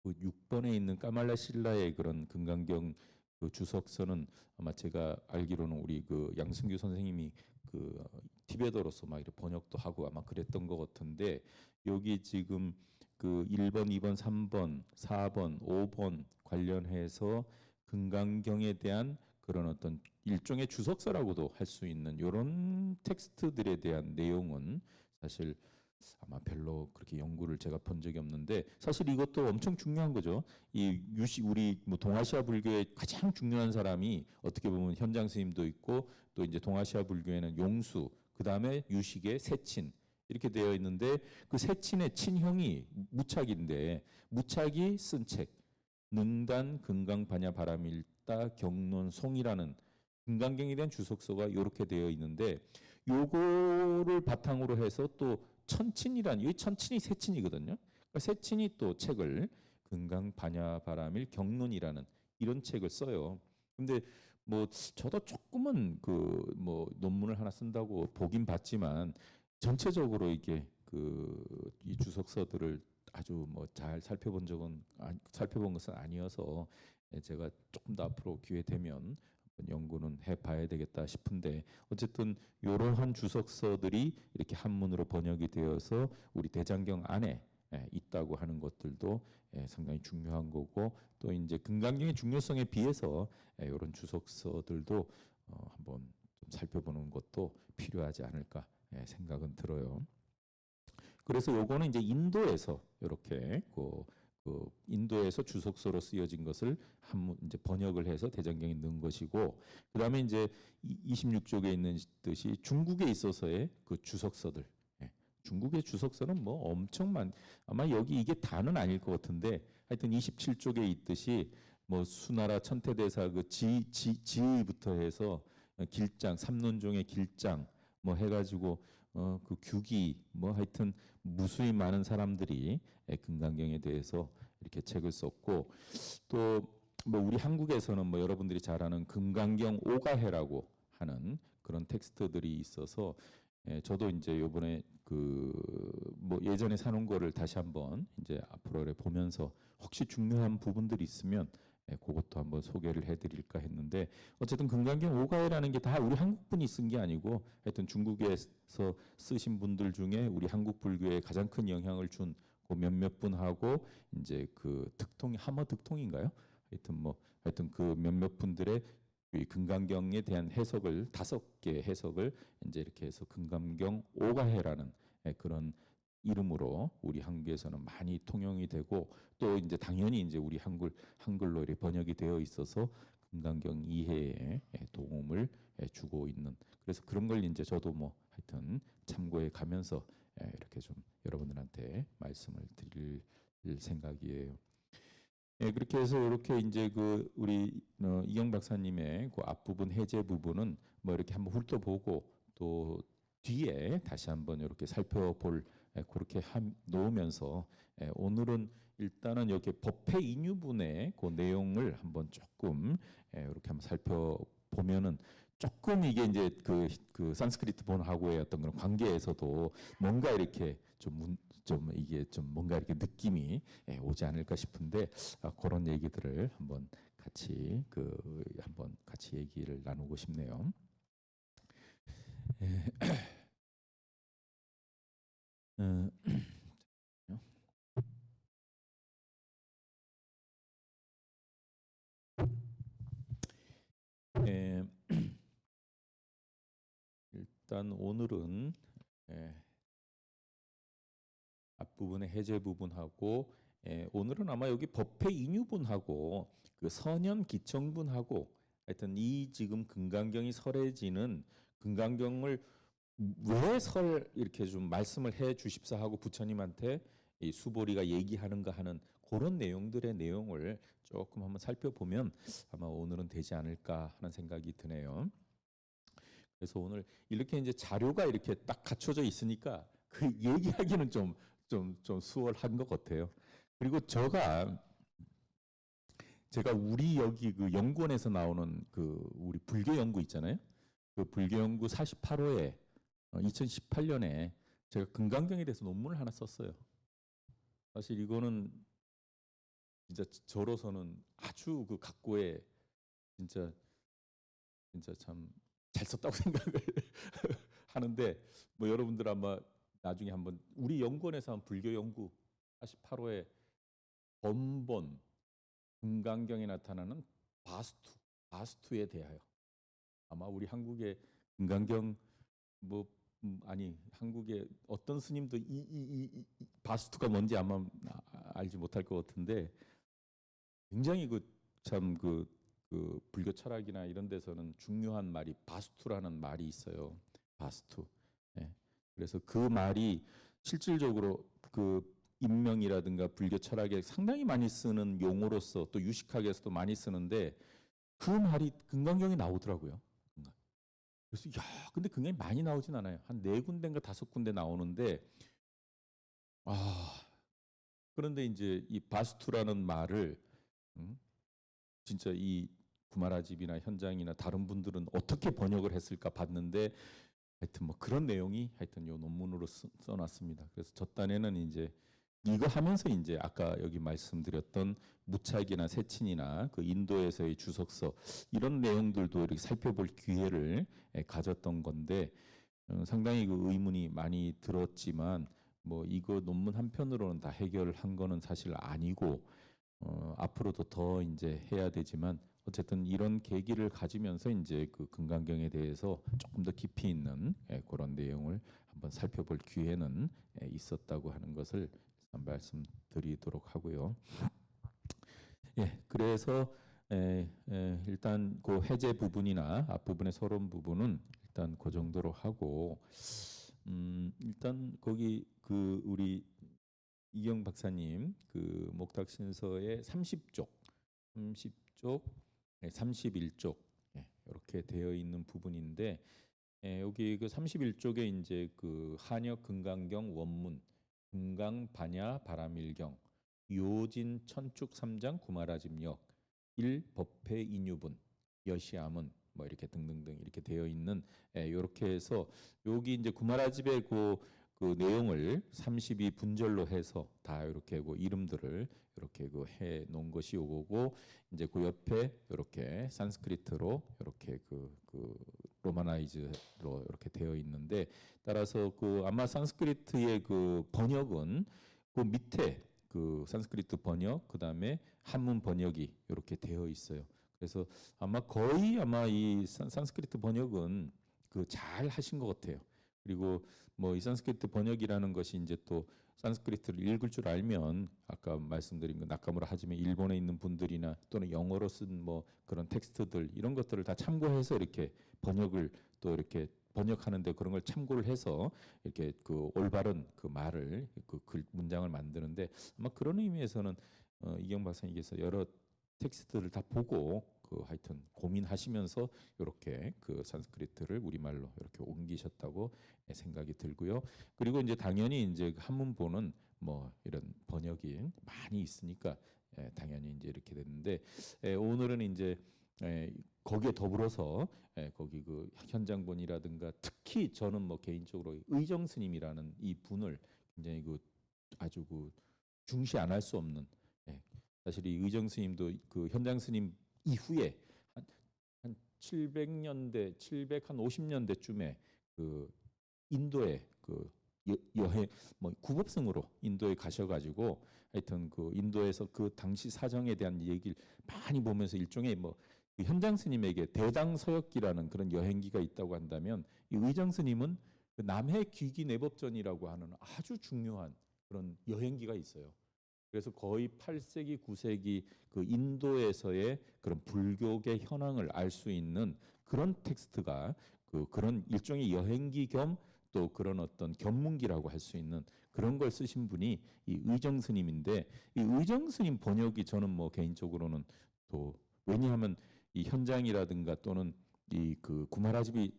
그 6번에 있는 까말라 신라의 그런 금강경 그 주석서는 아마 제가 알기로는 우리 그 양승규 선생님이 그 티베더로서 막 이렇게 번역도 하고 아마 그랬던 것 같은데, 여기 지금 그 1번, 2번, 3번, 4번, 5번 관련해서 금강경에 대한 그런 어떤 일종의 주석서라고도 할 수 있는 이런 텍스트들에 대한 내용은 사실 아마 별로 그렇게 연구를 제가 본 적이 없는데, 사실 이것도 엄청 중요한 거죠. 이 유식, 우리 뭐 동아시아 불교의 가장 중요한 사람이 어떻게 보면 현장 스님도 있고, 또 이제 동아시아 불교에는 용수, 그 다음에 유식의 세친 이렇게 되어 있는데, 그 세친의 친형이 무착인데 무착이 쓴 책 능단 금강반야 바람일다 경론 송이라는 금강경에 대한 주석서가 이렇게 되어 있는데, 요거를 바탕으로 해서 또 천친이란, 이 천친이 세친이거든요. 그러니까 세친이 또 책을 금강반야바라밀 경론이라는 이런 책을 써요. 근데 뭐 저도 조금은 그 뭐 논문을 하나 쓴다고 보긴 봤지만 전체적으로 이게 그 이 주석서들을 아주 뭐 잘 살펴본 것은 아니어서 제가 조금 더 앞으로 기회 되면 연구는 해봐야 되겠다 싶은데 어쨌든 이러한 주석서들이 이렇게 한문으로 번역이 되어서 우리 대장경 안에 있다고 하는 것들도 상당히 중요한 거고 또 이제 금강경의 중요성에 비해서 이런 주석서들도 한번 좀 살펴보는 것도 필요하지 않을까 생각은 들어요. 그래서 요거는 이제 인도에서 이렇게 그 인도에서 주석서로 쓰여진 것을 한문 이제 번역을 해서 대장경에 넣은 것이고 그다음에 이제 26쪽에 있는 듯이 중국에 있어서의 그 주석서들 중국의 주석서는 뭐 엄청 아마 여기 이게 다는 아닐 것 같은데 하여튼 27쪽에 있듯이 뭐 수나라 천태대사 그 지의부터 해서 길장 삼론종의 길장 뭐 해가지고 그 규기 뭐 하여튼 무수히 많은 사람들이 금강경에 대해서 이렇게 책을 썼고 또 뭐 우리 한국에서는 뭐 여러분들이 잘 아는 금강경 오가해라고 하는 그런 텍스트들이 있어서 저도 이제 요번에 그 뭐 예전에 사놓은 거를 다시 한번 이제 앞으로 보면서 혹시 중요한 부분들이 있으면 그것도 한번 소개를 해드릴까 했는데 어쨌든 금강경 오가해라는 게 다 우리 한국 분이 쓴 게 아니고 하여튼 중국에서 쓰신 분들 중에 우리 한국 불교에 가장 큰 영향을 준 그 몇몇 분하고 이제 그 득통 하머 득통인가요? 하여튼 그 몇몇 분들의 이 금강경에 대한 해석을 5개 해석을 이제 이렇게 해서 금강경 오가해라는 그런 이름으로 우리 한국에서는 많이 통용이 되고 또 이제 당연히 이제 우리 한글로 이렇게 번역이 되어 있어서 금강경 이해에 도움을 주고 있는 그래서 그런 걸 이제 저도 뭐 하여튼 참고해 가면서 이렇게 좀 여러분들한테 말씀을 드릴 생각이에요. 그렇게 해서 이렇게 이제 그 우리 이경 박사님의 그 앞부분 해제 부분은 뭐 이렇게 한번 훑어보고 또 뒤에 다시 한번 이렇게 살펴볼 그렇게 놓으면서 오늘은 일단은 여기 법회 인유분의 그 내용을 한번 조금 이렇게 한번 살펴보면은 조금 이게 이제 그 산스크리트 본하고의 어떤 그런 관계에서도 뭔가 이렇게 좀 이게 좀 뭔가 이렇게 느낌이 오지 않을까 싶은데 그런 얘기들을 한번 같이 얘기를 나누고 싶네요. 일단 오늘은 앞부분의 해제 부분하고 오늘은 아마 여기 법회 인유분하고 그 선현 기청분하고 하여튼 이 지금 금강경이 설해지는 금강경을 왜 이렇게 좀 말씀을 해 주십사 하고 부처님한테 이 수보리가 얘기하는가 하는 그런 내용들의 내용을 조금 한번 살펴보면 아마 오늘은 되지 않을까 하는 생각이 드네요. 그래서 오늘 이렇게 이제 자료가 이렇게 딱 갖춰져 있으니까 그 얘기하기는 좀 수월한 것 같아요. 그리고 제가 우리 여기 그 연구원에서 나오는 그 우리 불교 연구 있잖아요. 그 불교 연구 48호에 2018년에 제가 금강경에 대해서 논문을 하나 썼어요. 사실 이거는 진짜 저로서는 아주 그 각고의 진짜 참 잘 썼다고 생각을 하는데 뭐 여러분들 아마 나중에 한번 우리 연구원에서 한 불교 연구 48호에 번본 금강경에 나타나는 바스투에 대하여 아마 우리 한국의 금강경 뭐 아니 한국의 어떤 스님도 이 바스투가 뭔지 아마 알지 못할 것 같은데 굉장히 그 불교 철학이나 이런 데서는 중요한 말이 바스투라는 말이 있어요. 바스투. 그래서 그 말이 실질적으로 그 인명이라든가 불교 철학에 상당히 많이 쓰는 용어로서 또 유식학에서도 많이 쓰는데 그 말이 금강경에 나오더라고요. 그래서 근데 굉장히 많이 나오진 않아요. 한 4군데인가 5군데 나오는데 그런데 이제 이 바스투라는 말을 음, 진짜 이 구마라집이나 현장이나 다른 분들은 어떻게 번역을 했을까 봤는데 하여튼 뭐 그런 내용이 하여튼 요 논문으로 써놨습니다. 그래서 저 딴에는 이제 이거 하면서 이제 아까 여기 말씀드렸던 무착이나 세친이나 그 인도에서의 주석서 이런 내용들도 이렇게 살펴볼 기회를 가졌던 건데 상당히 그 의문이 많이 들었지만 뭐 이거 논문 한 편으로는 다 해결한 거는 사실 아니고 앞으로도 더 이제 해야 되지만 어쨌든 이런 계기를 가지면서 이제 그 금강경에 대해서 조금 더 깊이 있는 그런 내용을 한번 살펴볼 기회는 있었다고 하는 것을 말씀드리도록 하고요. 예, 그래서 일단 그 해제 부분이나 앞부분의 서론 부분은 일단 그 정도로 하고 일단 거기 그 우리 이경 박사님 그 목탁신서의 30쪽, 30쪽, 31쪽 이렇게 되어 있는 부분인데 여기 그 31쪽에 이제 그 한역 금강경 원문, 금강 반야 바라밀경, 요진 천축 3장 구마라집역, 1 법회 인유분, 여시암은 뭐 이렇게 등등등 이렇게 되어 있는 이렇게 해서 여기 이제 구마라집의 그 내용을 32분절로 해서 다 이렇게 그 이름들을 이렇게 그 해 놓은 것이 요거고 이제 그 옆에 이렇게 산스크리트로 이렇게 그 로마나이즈로 이렇게 되어 있는데 따라서 그 아마 산스크리트의 그 번역은 그 밑에 그 산스크리트 번역 그다음에 한문 번역이 이렇게 되어 있어요. 그래서 아마 거의 아마 이 산스크리트 번역은 그 잘 하신 것 같아요. 그리고 뭐 이 산스크리트 번역이라는 것이 이제 또 산스크리트를 읽을 줄 알면 아까 말씀드린 그 나카무라 하지메 일본에 있는 분들이나 또는 영어로 쓴 뭐 그런 텍스트들 이런 것들을 다 참고해서 이렇게 번역을 또 이렇게 번역하는데 그런 걸 참고를 해서 이렇게 그 올바른 그 말을 그 글 문장을 만드는데 아마 그런 의미에서는 이경 박사님께서 여러 텍스트를 다 보고 그 하여튼 고민하시면서 이렇게 그 산스크리트를 우리말로 이렇게 옮기셨다고 생각이 들고요. 그리고 이제 당연히 이제 한문본은 뭐 이런 번역이 많이 있으니까 당연히 이제 이렇게 됐는데 오늘은 이제 거기에 더불어서 거기 그 현장본이라든가 특히 저는 뭐 개인적으로 의정 스님이라는 이 분을 굉장히 그 아주 그 중시 안 할 수 없는 사실 이 의정 스님도 그 현장 스님 이후에 한 700년대, 750년대쯤에 그 인도에 그 여행 뭐 구법승으로 인도에 가셔가지고 하여튼 그 인도에서 그 당시 사정에 대한 얘기를 많이 보면서 일종의 뭐그 현장 스님에게 대당서역기라는 그런 여행기가 있다고 한다면 이 의정 스님은 그 남해 귀기 내법전이라고 하는 아주 중요한 그런 여행기가 있어요. 그래서 거의 8세기, 9세기 그 인도에서의 그런 불교계 현황을 알 수 있는 그런 텍스트가 그런 일종의 여행기 겸 또 그런 어떤 견문기라고 할 수 있는 그런 걸 쓰신 분이 이 의정 스님인데 이 의정 스님 번역이 저는 뭐 개인적으로는 또 왜냐하면 이 현장이라든가 또는 이 그 구마라집이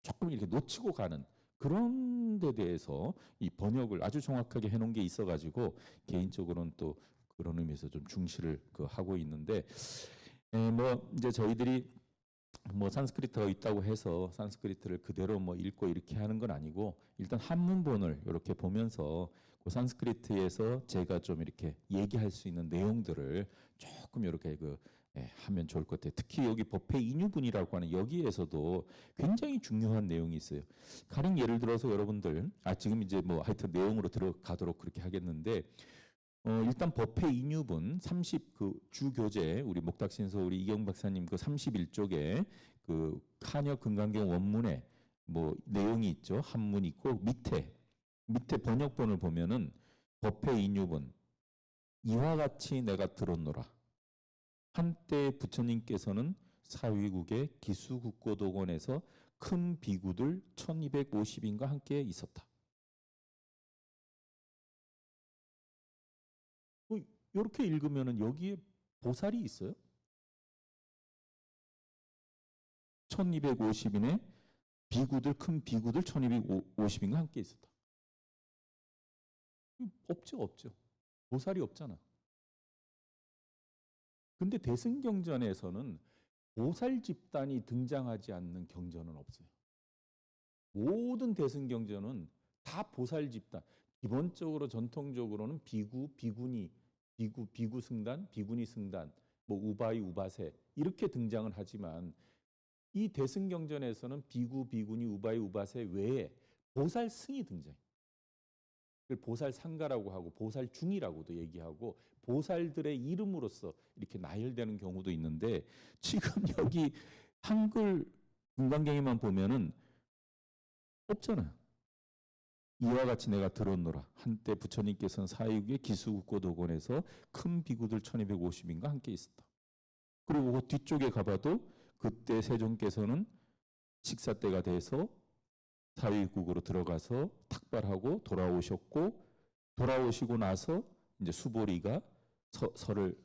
조금 이렇게 놓치고 가는 그런 데 대해서 이 번역을 아주 정확하게 해놓은 게 있어가지고 개인적으로는 또 그런 의미에서 좀 중시를 하고 있는데 뭐 이제 저희들이 뭐 산스크리트가 있다고 해서 산스크리트를 그대로 뭐 읽고 이렇게 하는 건 아니고 일단 한문본을 이렇게 보면서 그 산스크리트에서 제가 좀 이렇게 얘기할 수 있는 내용들을 조금 이렇게 하면 좋을 것 같아요. 특히 여기 법회 인유분이라고 하는 여기에서도 굉장히 중요한 내용이 있어요. 가령 예를 들어서 여러분들 지금 이제 뭐 하여튼 내용으로 들어가도록 그렇게 하겠는데 일단 법회 인유분 30 그 주교재 우리 목탁신서 우리 이경 박사님 그 31쪽에 그 한역 금강경 원문에 뭐 내용이 있죠. 한문 있고 밑에 번역본을 보면은 법회 인유분 이와 같이 내가 들었노라. 한때 부처님께서는 사위국의 기수국고도원에서 큰 비구들 1250인과 함께 있었다. 이렇게 읽으면 여기에 보살이 있어요. 1250인의 비구들 큰 비구들 1250인과 함께 있었다. 없죠. 보살이 없잖아. 근데 대승경전에서는 보살 집단이 등장하지 않는 경전은 없어요. 모든 대승경전은 다 보살 집단. 기본적으로 전통적으로는 비구, 비구니, 비구 승단, 비구니 승단, 뭐 우바이, 우바세 이렇게 등장을 하지만 이 대승경전에서는 비구, 비구니, 우바이, 우바세 외에 보살 승이 등장해요. 보살 상가라고 하고 보살 중이라고도 얘기하고 보살들의 이름으로서 이렇게 나열되는 경우도 있는데 지금 여기 한글 금강경에만 보면은 없잖아요. 이와 같이 내가 들었노라. 한때 부처님께서는 사육의 기수국고도곤에서 큰 비구들 1250인가 함께 있었다. 그리고 그 뒤쪽에 가봐도 그때 세종께서는 식사 때가 돼서 사위국으로 들어가서 탁발하고 돌아오셨고 돌아오시고 나서 이제 수보리가 설을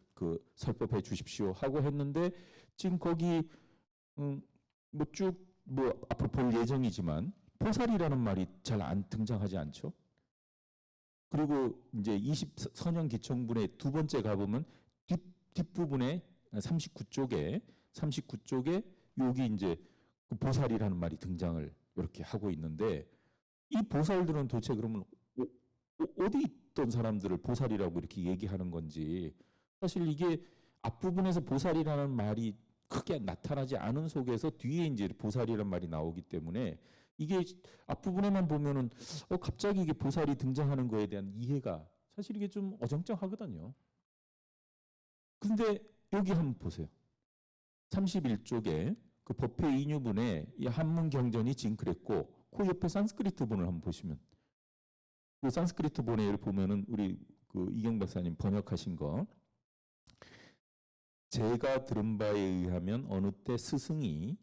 설법해 주십시오 하고 했는데 지금 거기 뭐 쭉 뭐 앞으로 볼 예정이지만 보살이라는 말이 잘 안 등장하지 않죠. 그리고 이제 20선형 기청분의 두 번째 가보면 뒷부분에 39쪽에 여기 이제 보살이라는 말이 등장을 이렇게 하고 있는데 이 보살들은 도대체 그러면 어디 있던 사람들을 보살이라고 이렇게 얘기하는 건지 사실 이게 앞부분에서 보살이라는 말이 크게 나타나지 않은 속에서 뒤에 이제 보살이라는 말이 나오기 때문에 이게 앞부분에만 보면은 갑자기 이게 보살이 등장하는 거에 대한 이해가 사실 이게 좀 어정쩡하거든요. 근데 여기 한번 보세요. 31쪽에 그 법회 인유분에 이 한문 경전이 지금 그랬고 그 옆에 산스크리트 본을 한번 보시면 그 산스크리트 본에 보면은 우리 그 이경 박사님 번역하신 거 제가 들은 바에 의하면 어느 때 스승이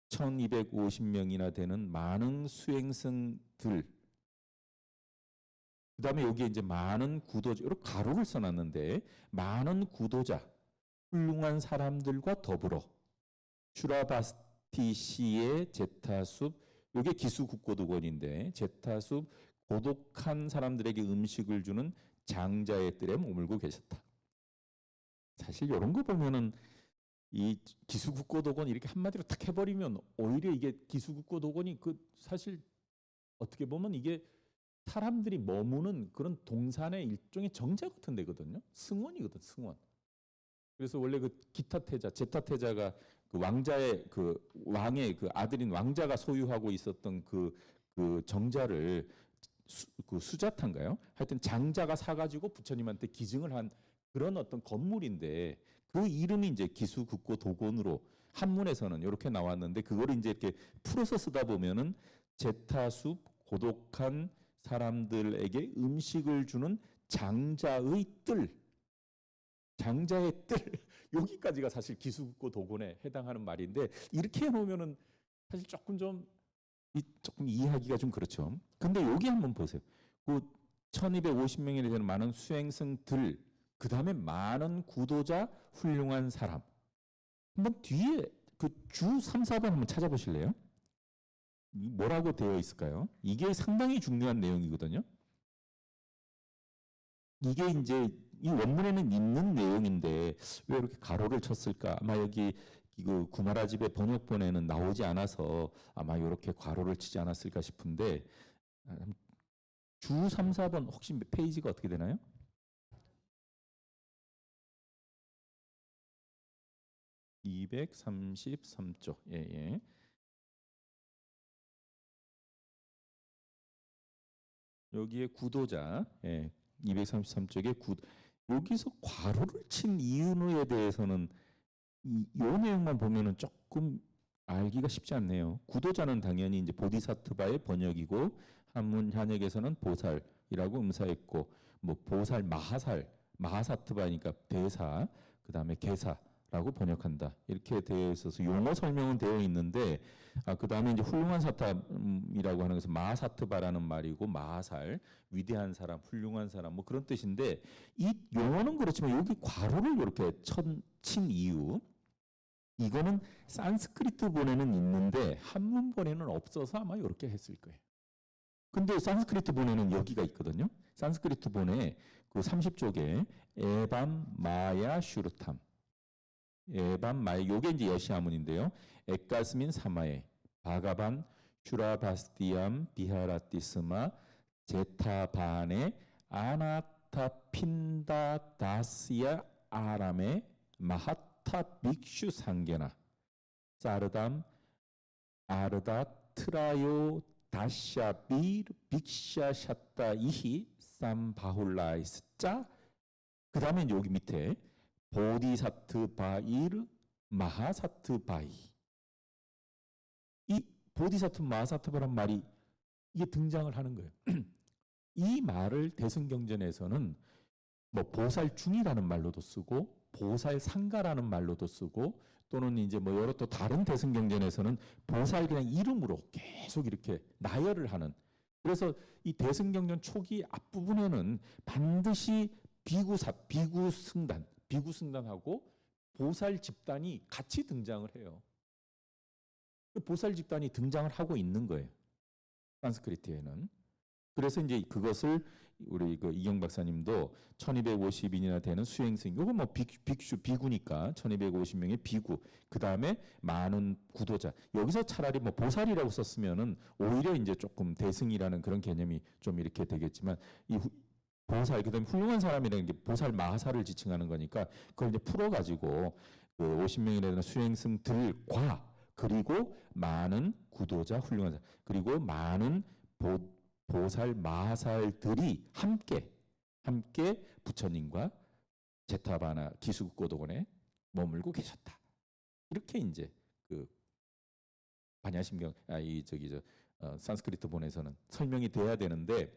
1250명이나 되는 많은 수행승들 그 다음에 여기에 이제 많은 구도자 이렇게 가로를 써놨는데 많은 구도자 훌륭한 사람들과 더불어 슈라바스티시의 제타숲 이게 기수국고도곤인데 제타숲 고독한 사람들에게 음식을 주는 장자의 뜰에 머물고 계셨다. 사실 이런 거 보면은 이 기수국고도곤 이렇게 한마디로 탁 해버리면 오히려 이게 기수국고도곤이 그 사실 어떻게 보면 이게 사람들이 머무는 그런 동산의 일종의 정자 같은 데거든요. 승원이거든, 승원. 그래서 원래 그 기타태자, 제타태자가 그 왕자의 그 왕의 그 아들인 왕자가 소유하고 있었던 그 정자를 그 수자타인가요? 하여튼 장자가 사가지고 부처님한테 기증을 한 그런 어떤 건물인데 그 이름이 이제 기수국고도곤으로 한문에서는 이렇게 나왔는데 그걸 이제 이렇게 풀어서 쓰다 보면은 제타숲 고독한 사람들에게 음식을 주는 장자의 뜰, 장자의 뜰 여기까지가 사실 기수국고도곤에 해당하는 말인데 이렇게 해놓으면은 사실 조금 이해하기가 좀 그렇죠. 근데 여기 한번 보세요. 그 1250명이 되는 많은 수행승들 그 다음에 많은 구도자 훌륭한 사람 한번 뒤에 그 주 3, 4번 한번 찾아보실래요? 뭐라고 되어 있을까요? 이게 상당히 중요한 내용이거든요. 이게 이제 이 원문에는 있는 내용인데 왜 이렇게 가로를 쳤을까? 아마 여기 그 구마라집의 번역본에는 나오지 않아서 아마 이렇게 괄호를 치지 않았을까 싶은데 주 3, 4번 혹시 페이지가 어떻게 되나요? (233쪽) 예. 여기에 구도자 233쪽에 여기서 괄호를 친 이유에 대해서는 이 내용만 보면은 조금 알기가 쉽지 않네요. 구도자는 당연히 이제 보디사트바의 번역이고 한문 한역에서는 보살이라고 음사했고 뭐 보살 마하사트바니까 대사 그다음에 개사라고 번역한다. 이렇게 되어 있어서 용어 설명은 되어 있는데 그다음에 이제 훌륭한 사람이라고 하는 것은 마하사트바라는 말이고 마하살 위대한 사람, 훌륭한 사람 뭐 그런 뜻인데 이 용어는 그렇지만 여기 괄호를 이렇게 친 이유 이거는 산스크리트 본에는 있는데 한문 본에는 없어서 아마 이렇게 했을 거예요. 근데 산스크리트 본에는 여기가 있거든요. 산스크리트 본에 그 30쪽에 에밤 마야 슈르탐, 에밤 마야, 요게 이제 여시아문인데요. 에까스민 사마에 바가반 슈라바스티암 비하라티스마 제타바네 아나타 핀다 다시아 아람의 마하타 빅슈 상게나 사르담 아르다 트라요 다샤빌 빅샤 샤타 이히 쌈바훌라이스 짜. 그 다음에 여기 밑에 보디사트 바이르 마하사트 바이. 이 보디사트 마하사트바란 말이 이게 등장을 하는 거예요. 이 말을 대승경전에서는 뭐 보살중이라는 말로도 쓰고 보살상가라는 말로도 쓰고 또는 이제 뭐 여러 또 다른 대승경전에서는 보살 그냥 이름으로 계속 이렇게 나열을 하는. 그래서 이 대승경전 초기 앞부분에는 반드시 비구승단하고 보살 집단이 같이 등장을 해요. 보살 집단이 등장을 하고 있는 거예요. 산스크리트에는. 그래서 이제 그것을 우리 그 이경 박사님도 1250인이나 되는 수행승, 요거 뭐 빅슈 비구니까 1250명의 비구, 그 다음에 많은 구도자. 여기서 차라리 뭐 보살이라고 썼으면은 오히려 이제 조금 대승이라는 그런 개념이 좀 이렇게 되겠지만 이 보살, 그다음에 훌륭한 사람이라는 게 보살 마하사를 지칭하는 거니까 그걸 이제 풀어가지고 그 50명이나 되는 수행승들과 그리고 많은 구도자, 훌륭한 사람, 그리고 많은 보살 마하살들이 함께 부처님과 제타바나 기수고도원에 머물고 계셨다. 이렇게 이제 그 반야심경 산스크리트 본에서는 설명이 돼야 되는데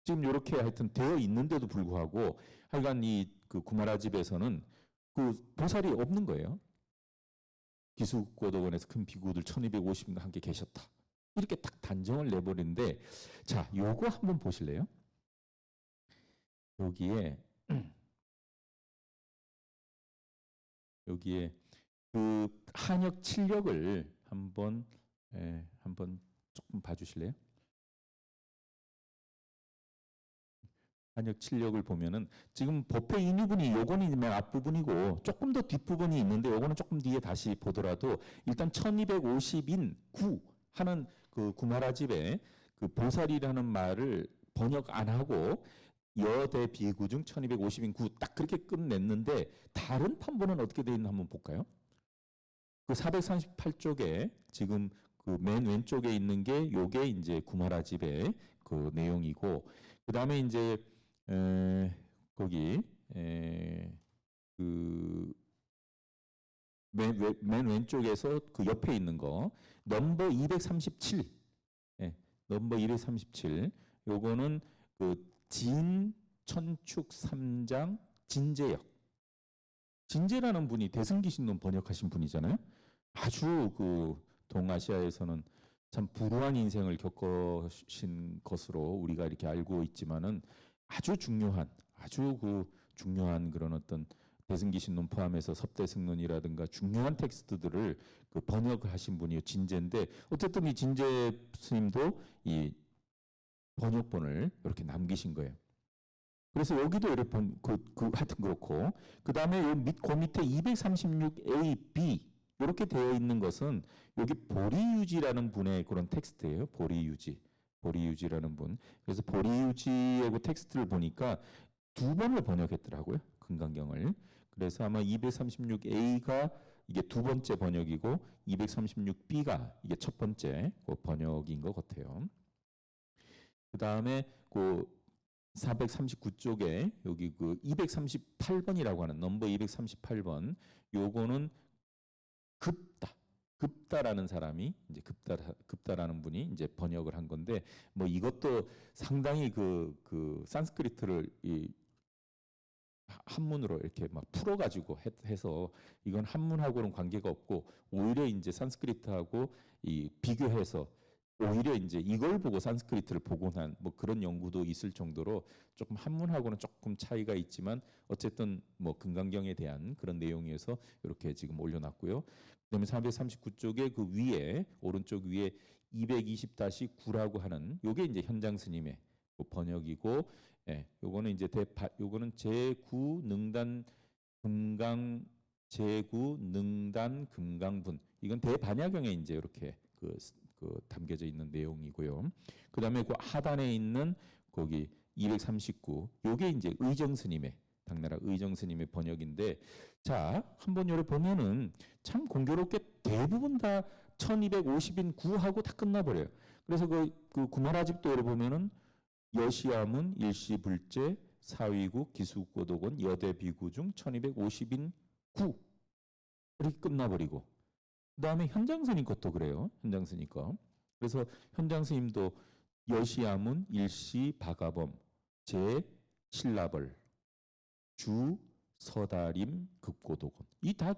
지금 이렇게 하여튼 되어 있는데도 불구하고 하여간 이 그 구마라 집에서는 그 보살이 없는 거예요. 기수고도원에서 큰 비구들 1250인가 함께 계셨다. 이렇게 딱 단정을 내버리는데, 자, 요거 한번 보실래요? 여기에 그 한역 칠력을 한번 조금 봐주실래요? 한역 칠력을 보면은 지금 법회 인유분이 요거는 맨 앞부분이고 조금 더 뒷부분이 있는데 요거는 조금 뒤에 다시 보더라도 일단 1250인 구 하는 그 구마라 집에 그 보살이라는 말을 번역 안 하고 여대 비구 중 1250인 구 딱 그렇게 끝냈는데 다른 판본은 어떻게 되어 있나 한번 볼까요? 그 438쪽에 지금 그 맨 왼쪽에 있는 게 요게 이제 구마라 집의 그 내용이고 그 다음에 이제 거기 그 맨 왼쪽에서 그 옆에 있는 거 넘버 237, 넘버 237 요거는 그 진천축 3장 진제역. 진제라는 분이 대승기신론 번역하신 분이잖아요. 아주 그 동아시아에서는 참 불우한 인생을 겪으신 것으로 우리가 이렇게 알고 있지만은 아주 중요한 그런 어떤 대승기신론 포함해서 섭대승론이라든가 중요한 텍스트들을 그 번역을 하신 분이 진제인데 어쨌든 이 진제 스님도 이 번역본을 이렇게 남기신 거예요. 그래서 여기도 이렇게 하여튼 그렇고 그 다음에 그 밑에 236A, B 이렇게 되어 있는 것은 여기 보리유지라는 분의 그런 텍스트예요. 보리유지라는 분. 그래서 보리유지의 그 텍스트를 보니까 두 번을 번역했더라고요. 금강경을. 그래서 아마 236A가 이게 두 번째 번역이고 236B가 이게 첫 번째 그 번역인 것 같아요. 그 다음에 그 439쪽에 여기 그 238번이라고 하는 넘버 238번 요거는 급다라는 사람이 이제 급다라는 분이 이제 번역을 한 건데 뭐 이것도 상당히 그 산스크리트를 이 한문으로 이렇게 막 풀어가지고 해서 이건 한문하고는 관계가 없고 오히려 이제 산스크리트하고 이 비교해서 오히려 이제 이걸 보고 산스크리트를 복원한 뭐 그런 연구도 있을 정도로 조금 한문하고는 조금 차이가 있지만 어쨌든 뭐 금강경에 대한 그런 내용이어서 이렇게 지금 올려놨고요. 그다음에 439쪽에 그 위에 오른쪽 위에 220-9라고 하는 요게 이제 현장 스님의 그 번역이고 예, 요거는 이제 요거는 제9 능단 금강 제9 능단 금강분. 이건 대반야경에 이제 이렇게 그 담겨져 있는 내용이고요. 그다음에 그 하단에 있는 거기 239. 요게 이제 의정 스님의 당나라 의정 스님의 번역인데 자, 한번 요래 보면은 참 공교롭게 대부분 다 1250인 구하고 다 끝나버려요. 그래서 그 구마라집도 요래 보면은 여시아문 일시불제 사위국 기수고독원 여대비구 중 1250인 9 이렇게 끝나버리고 그다음에 현장스님 것도 그래요. 현장스님 거. 그래서 현장스님도 여시아문 일시 바가범 제 신라벌 주 서다림 극고독원 이 다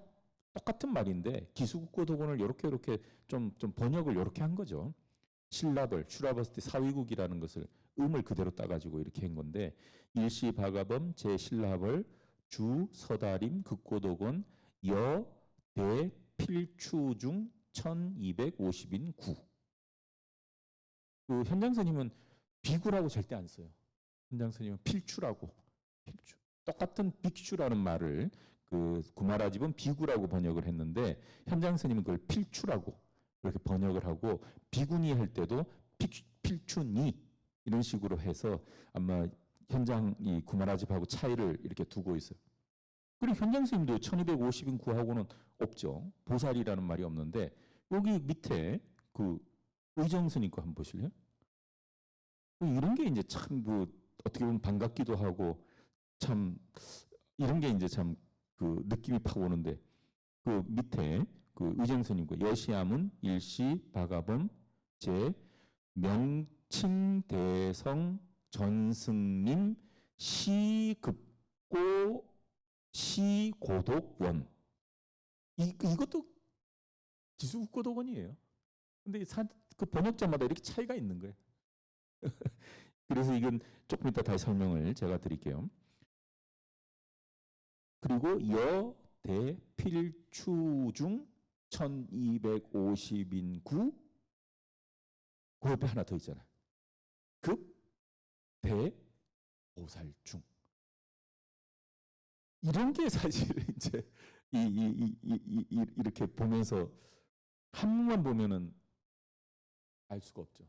똑같은 말인데 기수국고독원을 이렇게 좀 번역을 이렇게 한 거죠. 신라벌 슈라버스 때 사위국이라는 것을 음을 그대로 따가지고 이렇게 한 건데 일시 바가범 제 신라벌 주 서다림 극고독원 여 대 필추 중 1250인 구. 그 현장스님은 비구라고 절대 안 써요. 현장스님은 필추라고. 필추. 똑같은 빅슈라는 말을 그 구마라집은 비구라고 번역을 했는데 현장스님은 그걸 필추라고 그렇게 번역을 하고 비구니 할 때도 필추니 이런 식으로 해서 아마 현장 이 구마라집하고 차이를 이렇게 두고 있어요. 그리고 현장스님도 1250인 구하고는 없죠. 보살이라는 말이 없는데 여기 밑에 그 의정스님 거 한번 보실래요? 이런 게 이제 참 그 어떻게 보면 반갑기도 하고 참 이런 게 이제 참 그 느낌이 팍 오는데 그 밑에 그 의정스님과 여시아문 일시 바가범 제 명칭대성 전승님 시급고 시고독원 이것도 기수국고독원이에요. 근데 그 번역자마다 이렇게 차이가 있는 거예요. 그래서 이건 조금 이따 다시 설명을 제가 드릴게요. 그리고 여대필추 중 1250인 구, 그 옆에 하나 더 있잖아요. 급대보살중. 이런 게 사실 이제 이렇게 보면서 한문만 보면은 알 수가 없죠.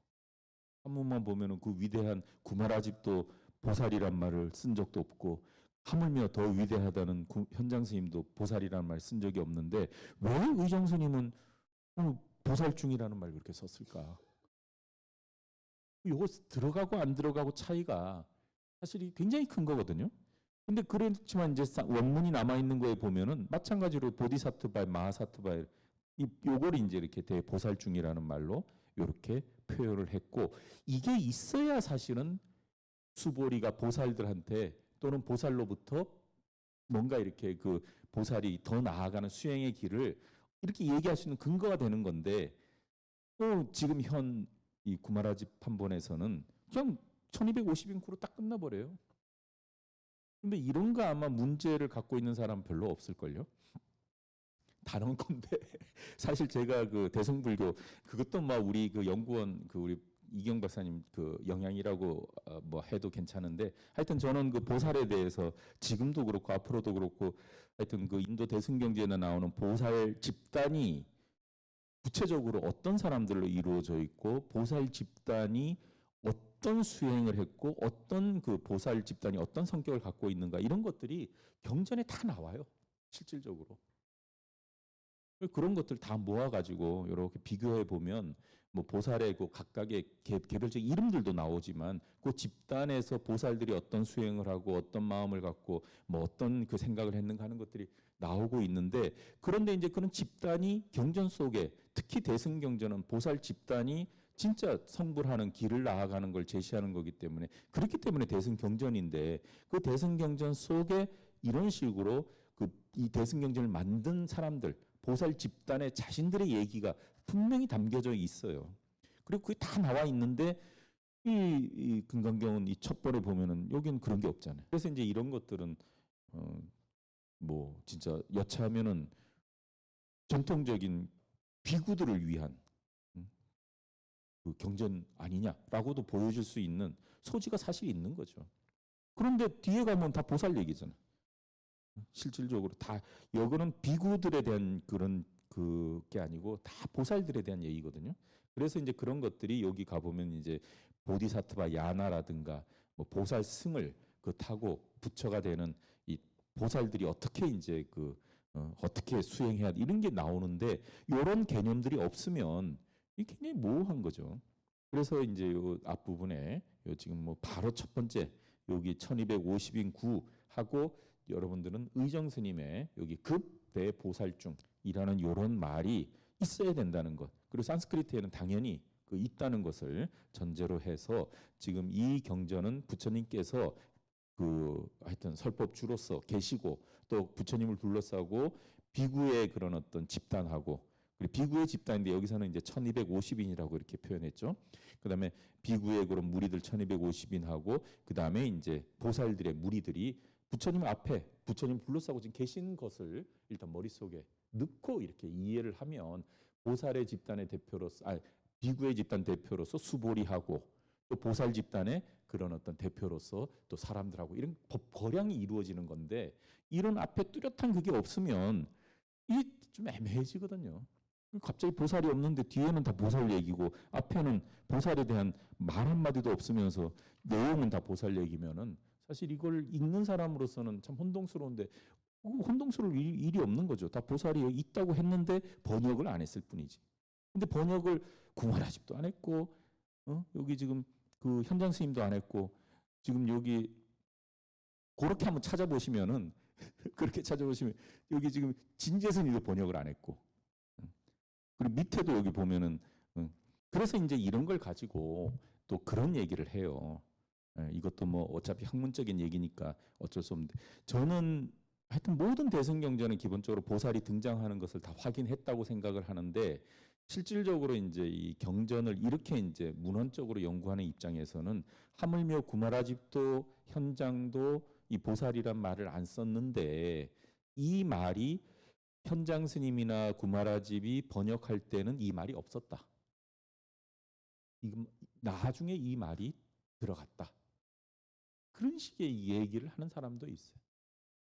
한문만 보면은 그 위대한 구마라집도 보살이란 말을 쓴 적도 없고 하물며 더 위대하다는 현장 스님도 보살이라는 말 쓴 적이 없는데 왜 의정 스님은 보살중이라는 말을 그렇게 썼을까? 이거 들어가고 안 들어가고 차이가 사실 굉장히 큰 거거든요. 근데 그렇지만 이제 원문이 남아 있는 거에 보면은 마찬가지로 보디사트바, 마하사트바 요걸 이제 이렇게 대보살중이라는 말로 이렇게 표현을 했고 이게 있어야 사실은 수보리가 보살들한테 또는 보살로부터 뭔가 이렇게 그 보살이 더 나아가는 수행의 길을 이렇게 얘기할 수 있는 근거가 되는 건데 또 지금 현 이 구마라집 판본에서는 그냥 1250인 구로 딱 끝나버려요. 근데 이런 거 아마 문제를 갖고 있는 사람 별로 없을걸요. 다른 건데 사실 제가 그 대승불교 그것도 막 우리 그 연구원 그 우리 이경 박사님 그 영향이라고 뭐 해도 괜찮은데 하여튼 저는 그 보살에 대해서 지금도 그렇고 앞으로도 그렇고 하여튼 그 인도 대승경제에 나오는 보살 집단이 구체적으로 어떤 사람들로 이루어져 있고 보살 집단이 어떤 수행을 했고 어떤 그 보살 집단이 어떤 성격을 갖고 있는가 이런 것들이 경전에 다 나와요. 실질적으로. 그런 것들 다 모아가지고 이렇게 비교해 보면 뭐 보살의 그 각각의 개별적인 이름들도 나오지만 그 집단에서 보살들이 어떤 수행을 하고 어떤 마음을 갖고 뭐 어떤 그 생각을 했는가 하는 것들이 나오고 있는데 그런데 이제 그런 집단이 경전 속에 특히 대승경전은 보살 집단이 진짜 성불하는 길을 나아가는 걸 제시하는 거기 때문에 그렇기 때문에 대승경전인데 그 대승경전 속에 이런 식으로 그 이 대승경전을 만든 사람들 보살 집단의 자신들의 얘기가 분명히 담겨져 있어요. 그리고 그게 다 나와 있는데 이 금강경은 이 첩벌에 보면은 여기는 그런 게 없잖아요. 그래서 이제 이런 것들은 뭐 진짜 여차하면은 전통적인 비구들을 위한 그 경전 아니냐라고도 보여줄 수 있는 소지가 사실 있는 거죠. 그런데 뒤에 가면 다 보살 얘기잖아. 실질적으로 다 여거는 비구들에 대한 그런 그게 아니고 다 보살들에 대한 얘기거든요. 그래서 이제 그런 것들이 여기 가보면 이제 보디사트바 야나라든가 뭐 보살 승을 그 타고 부처가 되는 이 보살들이 어떻게 이제 어떻게 수행해야 돼 이런 게 나오는데 이런 개념들이 없으면 이게 굉장히 모호한 거죠. 그래서 이제 요 앞부분에 요 지금 뭐 바로 첫 번째 여기 1250인 9 하고 여러분들은 의정 스님의 여기 급대 보살중이라는 요런 말이 있어야 된다는 것. 그리고 산스크리트에는 당연히 그 있다는 것을 전제로 해서 지금 이 경전은 부처님께서 그 하여튼 설법주로서 계시고 또 부처님을 둘러싸고 비구의 그런 어떤 집단하고 그리고 비구의 집단인데 여기서는 이제 1250인이라고 이렇게 표현했죠. 그다음에 비구의 그런 무리들 1250인하고 그다음에 이제 보살들의 무리들이 부처님 앞에 부처님 둘러싸고 지금 계신 것을 일단 머릿속에 넣고 이렇게 이해를 하면 보살의 집단의 대표로서 비구의 집단 대표로서 수보리하고 또 보살 집단의 그런 어떤 대표로서 또 사람들하고 이런 거량이 이루어지는 건데 이런 앞에 뚜렷한 그게 없으면 이 좀 애매해지거든요. 갑자기 보살이 없는데 뒤에는 다 보살 얘기고 앞에는 보살에 대한 말 한마디도 없으면서 내용은 다 보살 얘기면은 사실 이걸 읽는 사람으로서는 참 혼동스러운데 혼동스러울 일이 없는 거죠. 다 보살이 있다고 했는데 번역을 안 했을 뿐이지. 근데 번역을 구마라집도 안 했고 여기 지금 그 현장 스님도 안 했고 지금 여기 그렇게 한번 찾아보시면은 그렇게 찾아보시면 여기 지금 진재스님도 번역을 안 했고 그리고 밑에도 여기 보면은 그래서 이제 이런 걸 가지고 또 그런 얘기를 해요. 이것도 뭐 어차피 학문적인 얘기니까 어쩔 수 없는데 저는 하여튼 모든 대승경전은 기본적으로 보살이 등장하는 것을 다 확인했다고 생각을 하는데 실질적으로 이제 이 경전을 이렇게 이제 문헌적으로 연구하는 입장에서는 하물며 구마라집도 현장도 이 보살이란 말을 안 썼는데 이 말이 현장 스님이나 구마라집이 번역할 때는 이 말이 없었다. 나중에 이 말이 들어갔다. 그런 식의 얘기를 하는 사람도 있어요.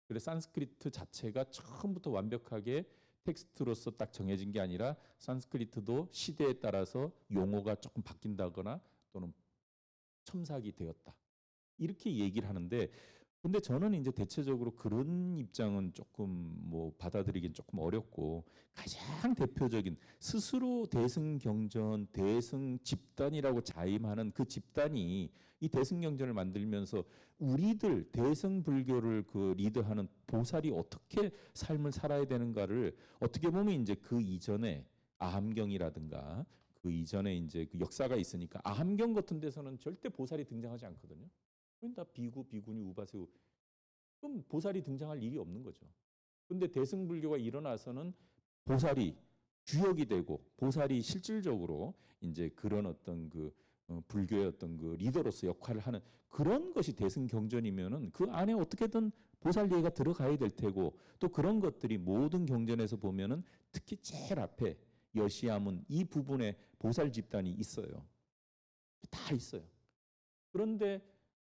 그래서 산스크리트 자체가 처음부터 완벽하게 텍스트로서 딱 정해진 게 아니라 산스크리트도 시대에 따라서 용어가 조금 바뀐다거나 또는 첨삭이 되었다. 이렇게 얘기를 하는데 근데 저는 이제 대체적으로 그런 입장은 조금 뭐 받아들이긴 조금 어렵고 가장 대표적인 스스로 대승경전 대승 집단이라고 자임하는 그 집단이 이 대승경전을 만들면서 우리들 대승불교를 그 리드하는 보살이 어떻게 삶을 살아야 되는가를 어떻게 보면 이제 그 이전에 아함경이라든가 그 이전에 이제 그 역사가 있으니까 아함경 같은 데서는 절대 보살이 등장하지 않거든요. 다 비구, 비구니, 우바세우. 그럼 보살이 등장할 일이 없는 거죠. 근데 대승불교가 일어나서는 보살이 주역이 되고 보살이 실질적으로 이제 그런 어떤 불교의 어떤 그 리더로서 역할을 하는 그런 것이 대승경전이면은 그 안에 어떻게든 보살 얘기가 들어가야 될 테고 또 그런 것들이 모든 경전에서 보면은 특히 제일 앞에 여시아문 이 부분에 보살 집단이 있어요. 다 있어요. 그런데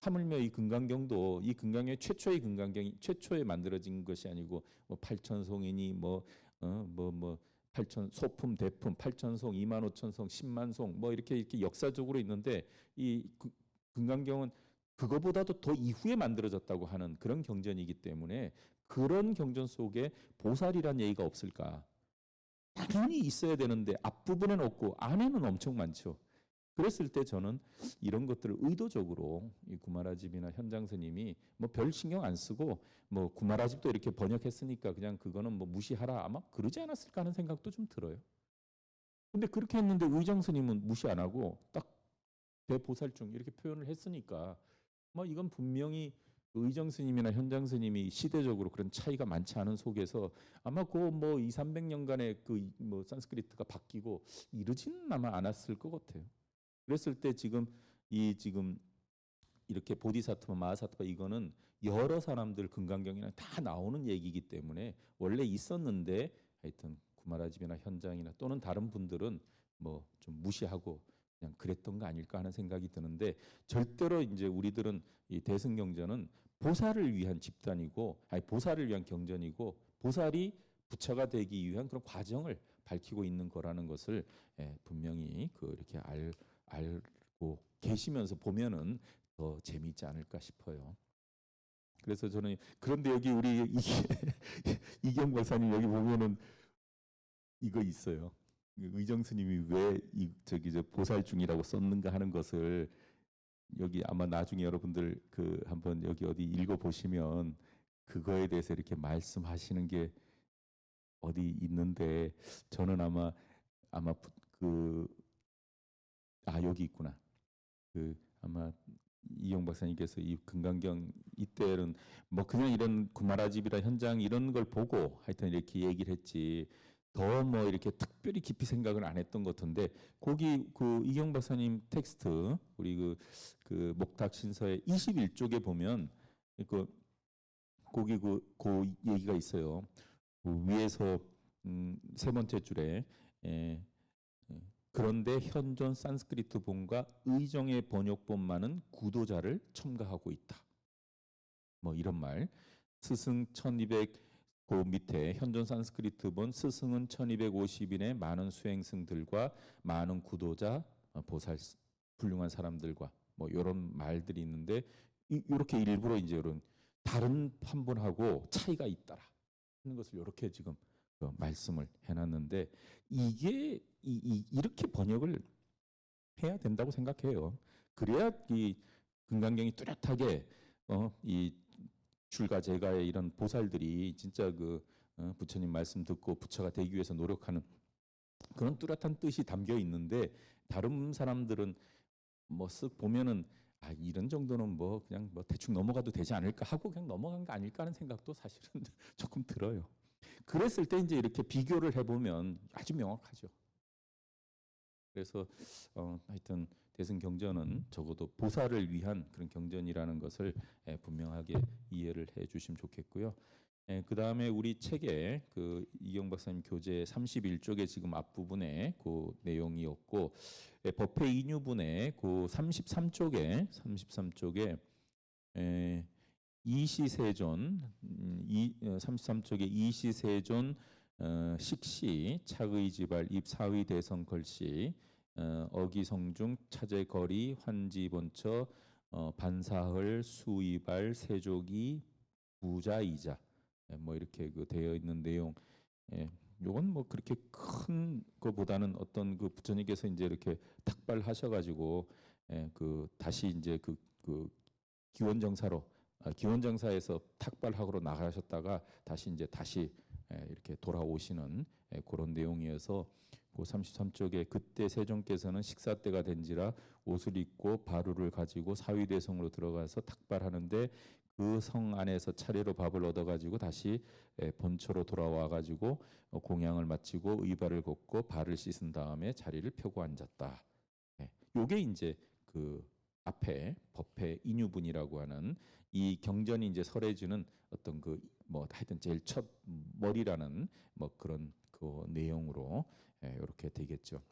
하물며 이 금강경도 이 금강경의 최초의 금강경이 최초에 만들어진 것이 아니고 뭐 8천송이니 뭐 8천 소품 대품 8천송 2만 5천송 10만 송 뭐 이렇게 역사적으로 있는데 이 금강경은 그거보다도 더 이후에 만들어졌다고 하는 그런 경전이기 때문에 그런 경전 속에 보살이란 얘기가 없을까? 당연히 있어야 되는데 앞부분에는 없고 안에는 엄청 많죠. 그랬을 때 저는 이런 것들을 의도적으로 이 구마라집이나 현장 스님이 뭐 별 신경 안 쓰고 뭐 구마라집도 이렇게 번역했으니까 그냥 그거는 뭐 무시하라 아마 그러지 않았을까 하는 생각도 좀 들어요. 근데 그렇게 했는데 의정 스님은 무시 안 하고 딱 대보살중 이렇게 표현을 했으니까 뭐 이건 분명히 의정 스님이나 현장 스님이 시대적으로 그런 차이가 많지 않은 속에서 아마 그 뭐 2, 300년간의 그 뭐 산스크리트가 바뀌고 이러지는 아마 않았을 것 같아요. 그랬을 때 지금 이렇게 보디사트바 마하사트바 이거는 여러 사람들 금강경이나 다 나오는 얘기이기 때문에 원래 있었는데 하여튼 구마라집이나 현장이나 또는 다른 분들은 뭐 좀 무시하고 그냥 그랬던 거 아닐까 하는 생각이 드는데 절대로 이제 우리들은 이 대승경전은 보살을 위한 집단이고 아니 보살을 위한 경전이고 보살이 부처가 되기 위한 그런 과정을 밝히고 있는 거라는 것을 분명히 이렇게 알고 계시면서 보면은 더 재미있지 않을까 싶어요. 그래서 저는 그런데 여기 우리 이경 박사님 여기 보면은 이거 있어요. 의정 스님이 왜 저기 저 보살중이라고 썼는가 하는 것을 여기 아마 나중에 여러분들 한번 여기 어디 읽어 보시면 그거에 대해서 이렇게 말씀하시는 게 어디 있는데 저는 아마 여기 있구나. 아마 이용 박사님께서 이 금강경 이때는 뭐 그냥 이런 구마라집이라 현장 이런 걸 보고 하여튼 이렇게 얘기를 했지 더 뭐 이렇게 특별히 깊이 생각을 안 했던 것 같은데 거기 이경 박사님 텍스트 우리 그 목탁신서의 21쪽에 보면 거기 그 얘기가 있어요. 위에서 세 번째 줄에 그런데 현존 산스크리트 본과 의정의 번역본만은 구도자를 첨가하고 있다. 뭐 이런 말. 스승 1200 그 밑에 현존 산스크리트 본 스승은 1250인의 많은 수행승들과 많은 구도자 보살 훌륭한 사람들과 뭐 이런 말들이 있는데 이렇게 일부러 이제 이런 다른 판본하고 차이가 있다라 하는 것을 이렇게 지금 말씀을 해놨는데 이게 이렇게 번역을 해야 된다고 생각해요. 그래야 이 금강경이 뚜렷하게 이 줄과 제가의 이런 보살들이 진짜 부처님 말씀 듣고 부처가 되기 위해서 노력하는 그런 뚜렷한 뜻이 담겨 있는데 다른 사람들은 뭐 쓱 보면은 이런 정도는 뭐 그냥 뭐 대충 넘어가도 되지 않을까 하고 그냥 넘어간 거 아닐까 하는 생각도 사실은 조금 들어요. 그랬을 때 이제 이렇게 비교를 해보면 아주 명확하죠. 그래서 하여튼 대승경전은 적어도 보살을 위한 그런 경전이라는 것을 분명하게 이해를 해주시면 좋겠고요. 그 다음에 우리 책에 이경 박사님 교재 31쪽에 지금 앞부분에 그 내용이었고 법회 인유분의 그 33쪽에 이시세존 33쪽에 이시세존 식시 차의지발 입사의 대성 걸시 어기성중 차제거리 환지본처 반사헐 수이발 세족이 부자이자 뭐 이렇게 되어 있는 내용. 요건 뭐 그렇게 큰 거보다는 어떤 부처님께서 이제 이렇게 탁발하셔가지고 다시 이제 기원정사로 기원정사에서 탁발학으로 나가셨다가 다시 이렇게 돌아오시는 그런 내용이어서 그 33쪽에 그때 세종께서는 식사 때가 된지라 옷을 입고 바루를 가지고 사위대성으로 들어가서 탁발하는데 그 성 안에서 차례로 밥을 얻어가지고 다시 본처로 돌아와가지고 공양을 마치고 의발을 걷고 발을 씻은 다음에 자리를 펴고 앉았다. 요게 이제 앞에 법회 인유분이라고 하는 이 경전이 이제 설해주는 어떤 뭐 하여튼 제일 첫 머리라는 뭐 그런 내용으로 이렇게 되겠죠.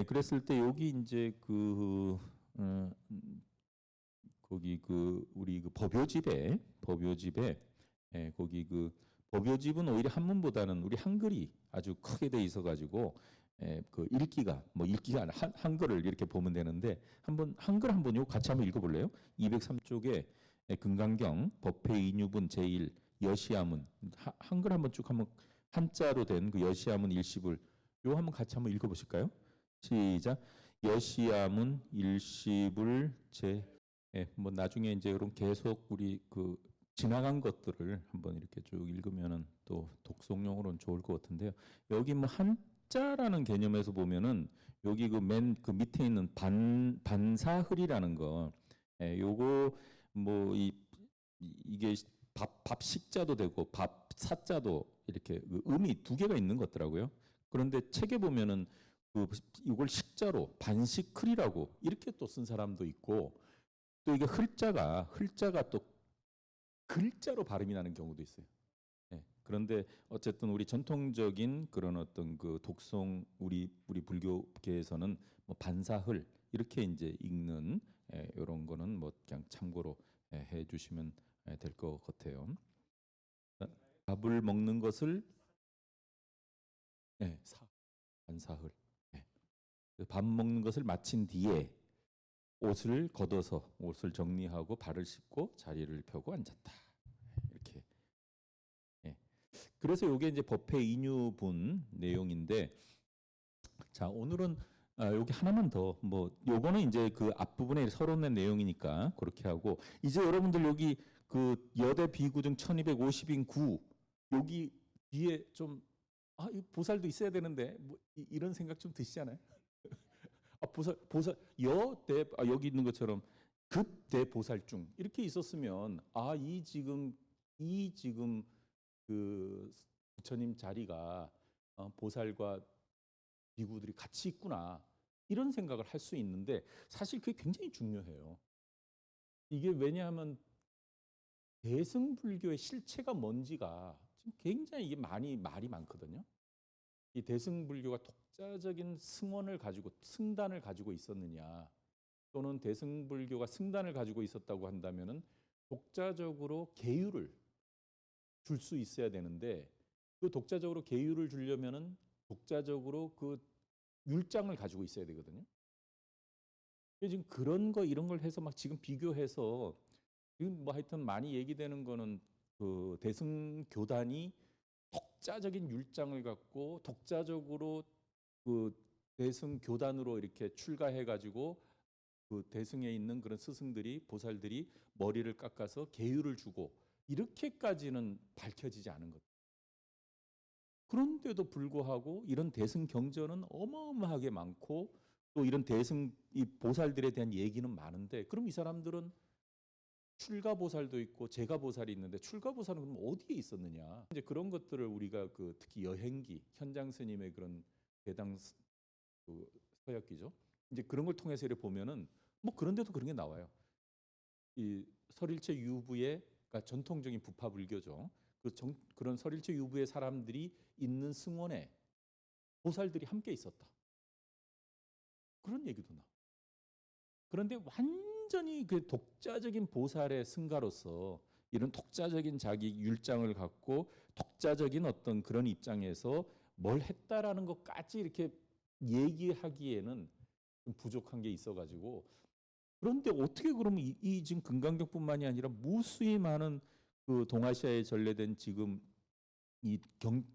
그랬을 때 여기 이제 거기 우리 법요집에 거기 법요집은 오히려 한문보다는 우리 한글이 아주 크게 돼 있어 가지고 읽기가 한글을 이렇게 보면 되는데 한글 한번 요 같이 한번 읽어볼래요? 203쪽에 금강경 법회 인유분 제1 여시아문 한글 한번 쭉 한번 한자로 된 그 여시아문 일시불 요 한번 같이 한번 읽어보실까요? 시작. 여시아문 일시불 뭐 나중에 이제 이런 계속 우리 지나간 것들을 한번 이렇게 쭉 읽으면은 또 독송용으로는 좋을 것 같은데요. 여기 뭐 한자라는 개념에서 보면은 여기 맨 밑에 있는 반사흐리라는 거, 요거 뭐 이게 밥식자도 되고 밥사자도 이렇게 음이 두 개가 있는 것 같더라고요. 그런데 책에 보면은 이걸 식자로 반식흐리라고 이렇게 또 쓴 사람도 있고. 또 이게 흘자가 또 글자로 발음이 나는 경우도 있어요. 그런데 어쨌든 우리 전통적인 그런 어떤 그 독송 우리 불교계에서는 뭐 반사흘 이렇게 이제 읽는 이런 거는 뭐 그냥 참고로 해주시면 될 것 같아요. 밥을 먹는 것을 반사흘. 밥 먹는 것을 마친 뒤에 옷을 걷어서 옷을 정리하고 발을 씻고 자리를 펴고 앉았다. 이렇게. 예. 그래서 이게 이제 법회 인유본 내용인데, 자 오늘은 여기 하나만 더 뭐 요거는 이제 그 앞부분에 서론의 내용이니까 그렇게 하고 이제 여러분들 여기 그 여대 비구중 1250인 9 여기 뒤에 좀 이 보살도 있어야 되는데 뭐 이런 생각 좀 드시잖아요. 보살 여대 여기 있는 것처럼 급대 보살중 이렇게 있었으면 이 지금 그 부처님 자리가 보살과 비구들이 같이 있구나 이런 생각을 할 수 있는데 사실 그게 굉장히 중요해요. 이게 왜냐하면 대승불교의 실체가 뭔지가 지금 굉장히 이게 말이 많거든요. 이 대승불교가 독자적인 승단을 가지고 있었느냐, 또는 대승불교가 승단을 가지고 있었다고 한다면은 독자적으로 계율을 줄 수 있어야 되는데 그 독자적으로 계율을 주려면은 독자적으로 그 율장을 가지고 있어야 되거든요. 지금 그런 거 이런 걸 해서 막 지금 비교해서 지금 뭐 하여튼 많이 얘기되는 거는 그 대승교단이 독자적인 율장을 갖고 독자적으로 그 대승교단으로 이렇게 출가해 가지고 그 대승에 있는 그런 스승들이 보살들이 머리를 깎아서 계율을 주고 이렇게까지는 밝혀지지 않은 것. 그런데도 불구하고 이런 대승 경전은 어마어마하게 많고 또 이런 대승 이 보살들에 대한 얘기는 많은데 그럼 이 사람들은 출가보살도 있고 제가보살이 있는데 출가보살은 그럼 어디에 있었느냐? 이제 그런 것들을 우리가 그 특히 여행기 현장 스님의 그런 대당 그 서약기죠. 이제 그런 걸 통해서 이렇게 보면은 뭐 그런데도 그런 게 나와요. 이 설일체 유부의 그러니까 전통적인 부파 불교죠. 그런 설일체 유부의 사람들이 있는 승원에 보살들이 함께 있었다. 그런 얘기도 나. 그런데 완전히 그 독자적인 보살의 승가로서 이런 독자적인 자기 율장을 갖고 독자적인 어떤 그런 입장에서 뭘 했다라는 것까지 이렇게 얘기하기에는 좀 부족한 게 있어가지고 그런데 어떻게 그러면 이 지금 금강경뿐만이 아니라 무수히 많은 그 동아시아에 전래된 지금 이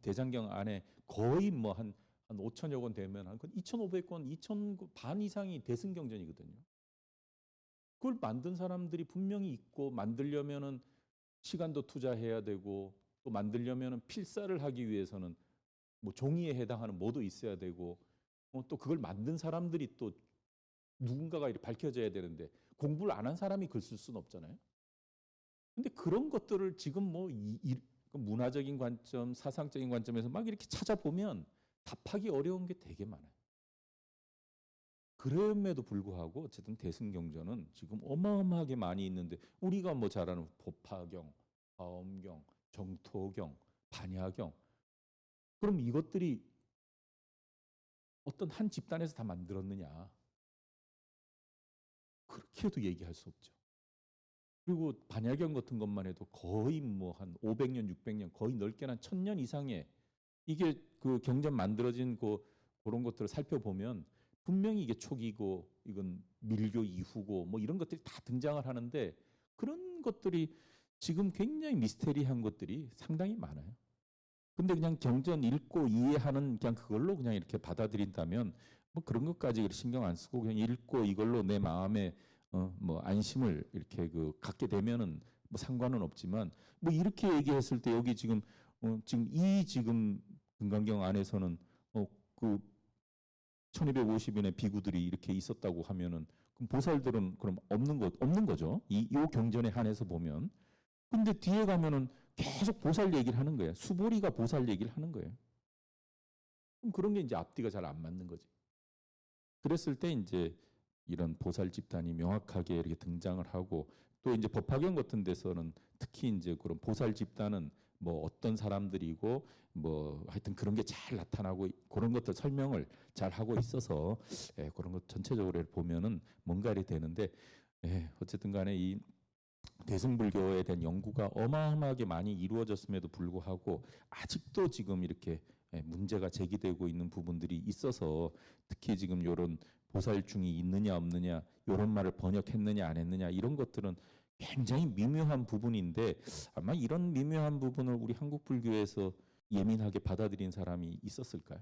대장경 안에 거의 뭐 한 5천여 권 되면 한 2,500권, 2천 반 이상이 대승경전이거든요. 그걸 만든 사람들이 분명히 있고 만들려면은 시간도 투자해야 되고 또 만들려면은 필사를 하기 위해서는 뭐 종이에 해당하는 뭐도 있어야 되고 또 그걸 만든 사람들이 또 누군가가 이렇게 밝혀져야 되는데 공부를 안 한 사람이 글 쓸 수는 없잖아요. 근데 그런 것들을 지금 뭐 문화적인 관점, 사상적인 관점에서 막 이렇게 찾아보면 답하기 어려운 게 되게 많아요. 그럼에도 불구하고 어쨌든 대승경전은 지금 어마어마하게 많이 있는데 우리가 뭐 잘 아는 법화경, 화엄경, 정토경, 반야경 그럼 이것들이 어떤 한 집단에서 다 만들었느냐 그렇게도 얘기할 수 없죠. 그리고 반야경 같은 것만 해도 거의 뭐 한 500년, 600년 거의 넓게는 한 1000년 이상의 이게 그 경전 만들어진 그런 것들을 살펴보면 분명히 이게 초기고 이건 밀교 이후고 뭐 이런 것들이 다 등장을 하는데 그런 것들이 지금 굉장히 미스테리한 것들이 상당히 많아요. 근데 그냥 경전 읽고 이해하는 그냥 그걸로 그냥 이렇게 받아들인다면 뭐 그런 것까지 신경 안 쓰고 그냥 읽고 이걸로 내 마음에 뭐 안심을 이렇게 그 갖게 되면은 뭐 상관은 없지만 뭐 이렇게 얘기했을 때 여기 지금 금강경 안에서는 그 1250인의 비구들이 이렇게 있었다고 하면은 그럼 보살들은 그럼 없는 거죠. 요 경전에 한해서 보면. 근데 뒤에 가면은 계속 보살 얘기를 하는 거예요. 수보리가 보살 얘기를 하는 거예요. 그럼 그런 게 이제 앞뒤가 잘 안 맞는 거지. 그랬을 때 이제 이런 보살 집단이 명확하게 이렇게 등장을 하고 또 이제 법화경 같은 데서는 특히 이제 그런 보살 집단은 뭐 어떤 사람들이고 뭐 하여튼 그런 게 잘 나타나고 그런 것들 설명을 잘 하고 있어서 그런 것 전체적으로 보면은 뭔가 이렇게 되는데 어쨌든 간에 이 대승불교에 대한 연구가 어마어마하게 많이 이루어졌음에도 불구하고 아직도 지금 이렇게 문제가 제기되고 있는 부분들이 있어서 특히 지금 이런 보살중이 있느냐 없느냐 이런 말을 번역했느냐 안 했느냐 이런 것들은 굉장히 미묘한 부분인데 아마 이런 미묘한 부분을 우리 한국 불교에서 예민하게 받아들인 사람이 있었을까요?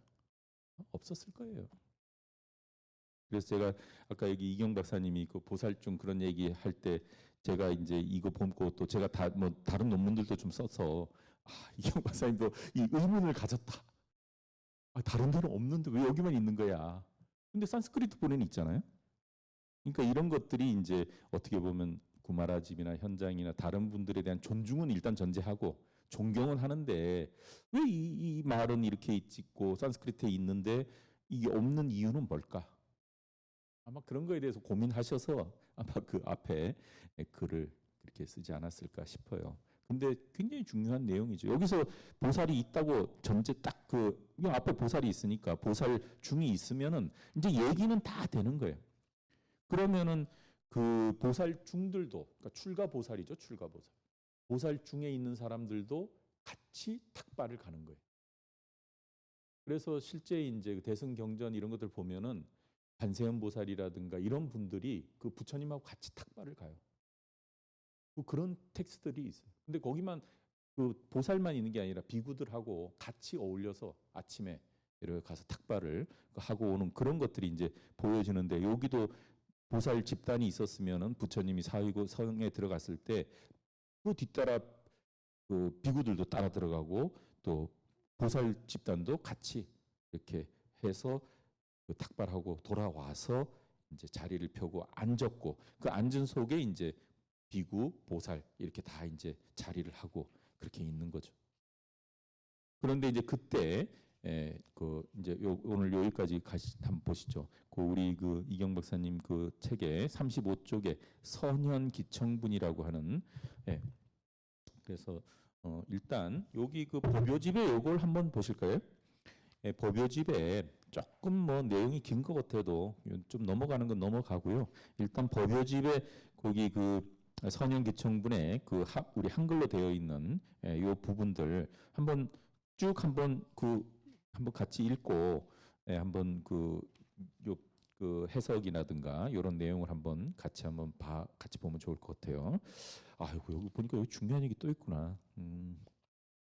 없었을 거예요. 그래서 제가 아까 여기 이경 박사님이 그 보살중 그런 얘기 할 때 제가 이제 이거 보고 또 제가 뭐 다른 논문들도 좀 써서 이경 박사님도 이 의문을 가졌다. 다른 데는 없는데 왜 여기만 있는 거야? 근데 산스크리트 본에는 있잖아요. 그러니까 이런 것들이 이제 어떻게 보면 구마라집이나 현장이나 다른 분들에 대한 존중은 일단 전제하고 존경은 하는데 왜 이 말은 이렇게 있고 산스크리트에 있는데 이게 없는 이유는 뭘까? 아마 그런 거에 대해서 고민하셔서 아마 그 앞에 글을 그렇게 쓰지 않았을까 싶어요. 근데 굉장히 중요한 내용이죠. 여기서 보살이 있다고 전제 딱 앞에 보살이 있으니까 보살 중이 있으면은 이제 얘기는 다 되는 거예요. 그러면은 그 보살 중들도 그러니까 출가 보살이죠. 출가 보살. 보살 중에 있는 사람들도 같이 탁발을 가는 거예요. 그래서 실제 이제 대승경전 이런 것들 보면은 관세음 보살이라든가 이런 분들이 그 부처님하고 같이 탁발을 가요. 그런 텍스트들이 있어요. 근데 거기만 그 보살만 있는 게 아니라 비구들하고 같이 어울려서 아침에 이렇게 가서 탁발을 하고 오는 그런 것들이 이제 보여지는데 여기도 보살 집단이 있었으면은 부처님이 사위고 성에 들어갔을 때 그 뒤따라 그 비구들도 따라 들어가고 또 보살 집단도 같이 이렇게 해서 그 탁발하고 돌아와서 이제 자리를 펴고 앉았고 그 앉은 속에 이제 비구, 보살 이렇게 다 이제 자리를 하고 그렇게 있는 거죠. 그런데 이제 그때 그 이제 오늘 여기까지 한번 보시죠. 그 우리 그 이경 박사님 그 책에 35쪽에 선현기청분이라고 하는 그래서 일단 여기 그 법요집에 요걸 한번 보실까요? 법요집에 조금 뭐 내용이 긴 것 같아도 좀 넘어가는 건 넘어가고요. 일단 법요집에 거기 그 선현기청분에 그 우리 한글로 되어 있는 요 부분들 한번 쭉 한번 한번 같이 읽고 한번 그 해석이라든가 이런 내용을 한번 같이 같이 보면 좋을 것 같아요. 아이고 여기 보니까 여기 중요한 얘기 또 있구나.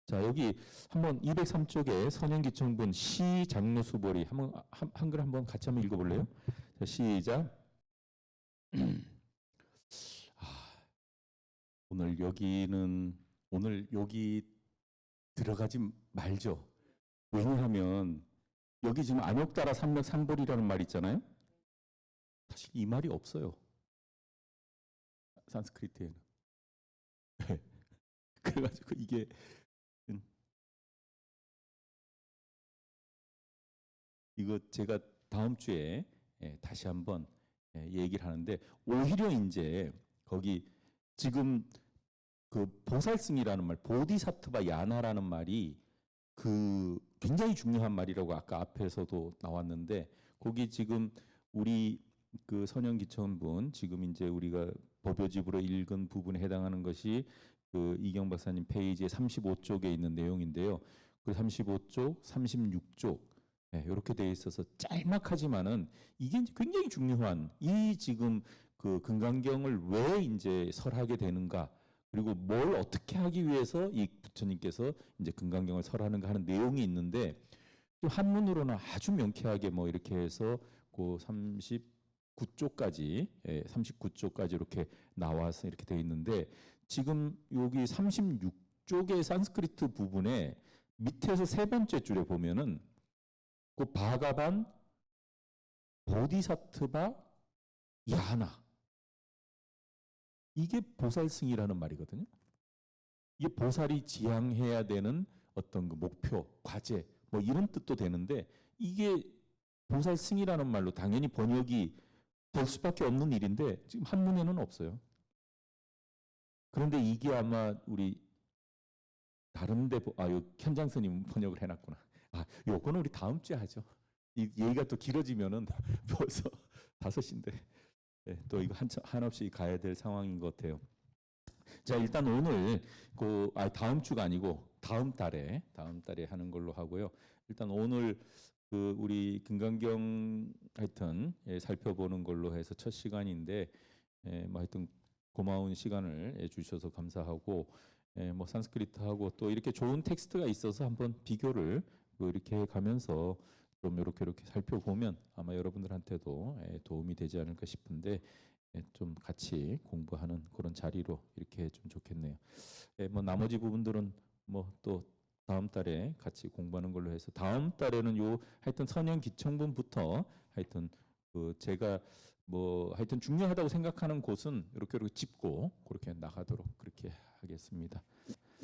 자 여기 한번 203쪽에 선현기청분 시 장로수보리 한글 한번 같이 한번 읽어볼래요? 자, 시작. 오늘 여기 들어가지 말죠. 왜냐하면 여기 지금 안욕따라 삼맥 삼보리라는 말 있잖아요. 사실 이 말이 없어요. 산스크리트에는. 그래가지고 이게 이거 제가 다음 주에 다시 한번 얘기를 하는데 오히려 이제 거기 지금 그 보살승이라는 말, 보디사트바 야나라는 말이 그 굉장히 중요한 말이라고 아까 앞에서도 나왔는데 거기 지금 우리 그 선현기천분 지금 이제 우리가 법요집으로 읽은 부분에 해당하는 것이 그 이경 박사님 페이지의 35쪽에 있는 내용인데요. 그 35쪽, 36쪽 이렇게 되어 있어서 짤막하지만은 이게 굉장히 중요한 이 지금 그 금강경을 왜 이제 설하게 되는가 그리고 뭘 어떻게 하기 위해서 이 부처님께서 이제 금강경을 설하는가 하는 내용이 있는데 한문으로는 아주 명쾌하게 뭐 이렇게 해서 그 39쪽까지 39쪽까지 이렇게 나와서 이렇게 되어 있는데 지금 여기 36쪽의 산스크리트 부분에 밑에서 세 번째 줄에 보면은 그 바가반 보디사트바 야나 이게 보살승이라는 말이거든요. 이게 보살이 지향해야 되는 어떤 그 목표, 과제 뭐 이런 뜻도 되는데 이게 보살승이라는 말로 당연히 번역이 될 수밖에 없는 일인데 지금 한문에는 없어요. 그런데 이게 아마 우리 요 현장스님 번역을 해놨구나. 요거는 우리 다음 주에 하죠. 이 얘기가 또 길어지면은 벌써 5시인데 또 이거 한없이 가야 될 상황인 것 같아요. 자, 일단 오늘 다음 주가 아니고 다음 달에 하는 걸로 하고요. 일단 오늘 우리 금강경 하여튼 살펴보는 걸로 해서 첫 시간인데 뭐 하여튼 고마운 시간을 주셔서 감사하고 뭐 산스크리트하고 또 이렇게 좋은 텍스트가 있어서 한번 비교를 이렇게 가면서 좀 이렇게 살펴보면 아마 여러분들한테도 도움이 되지 않을까 싶은데 좀 같이 공부하는 그런 자리로 이렇게 좀 좋겠네요. 뭐 나머지 부분들은 뭐 또 다음 달에 같이 공부하는 걸로 해서 다음 달에는 하여튼 선형 기청분부터 하여튼 제가 뭐 하여튼 중요하다고 생각하는 곳은 이렇게 짚고 그렇게 나가도록 그렇게 하겠습니다.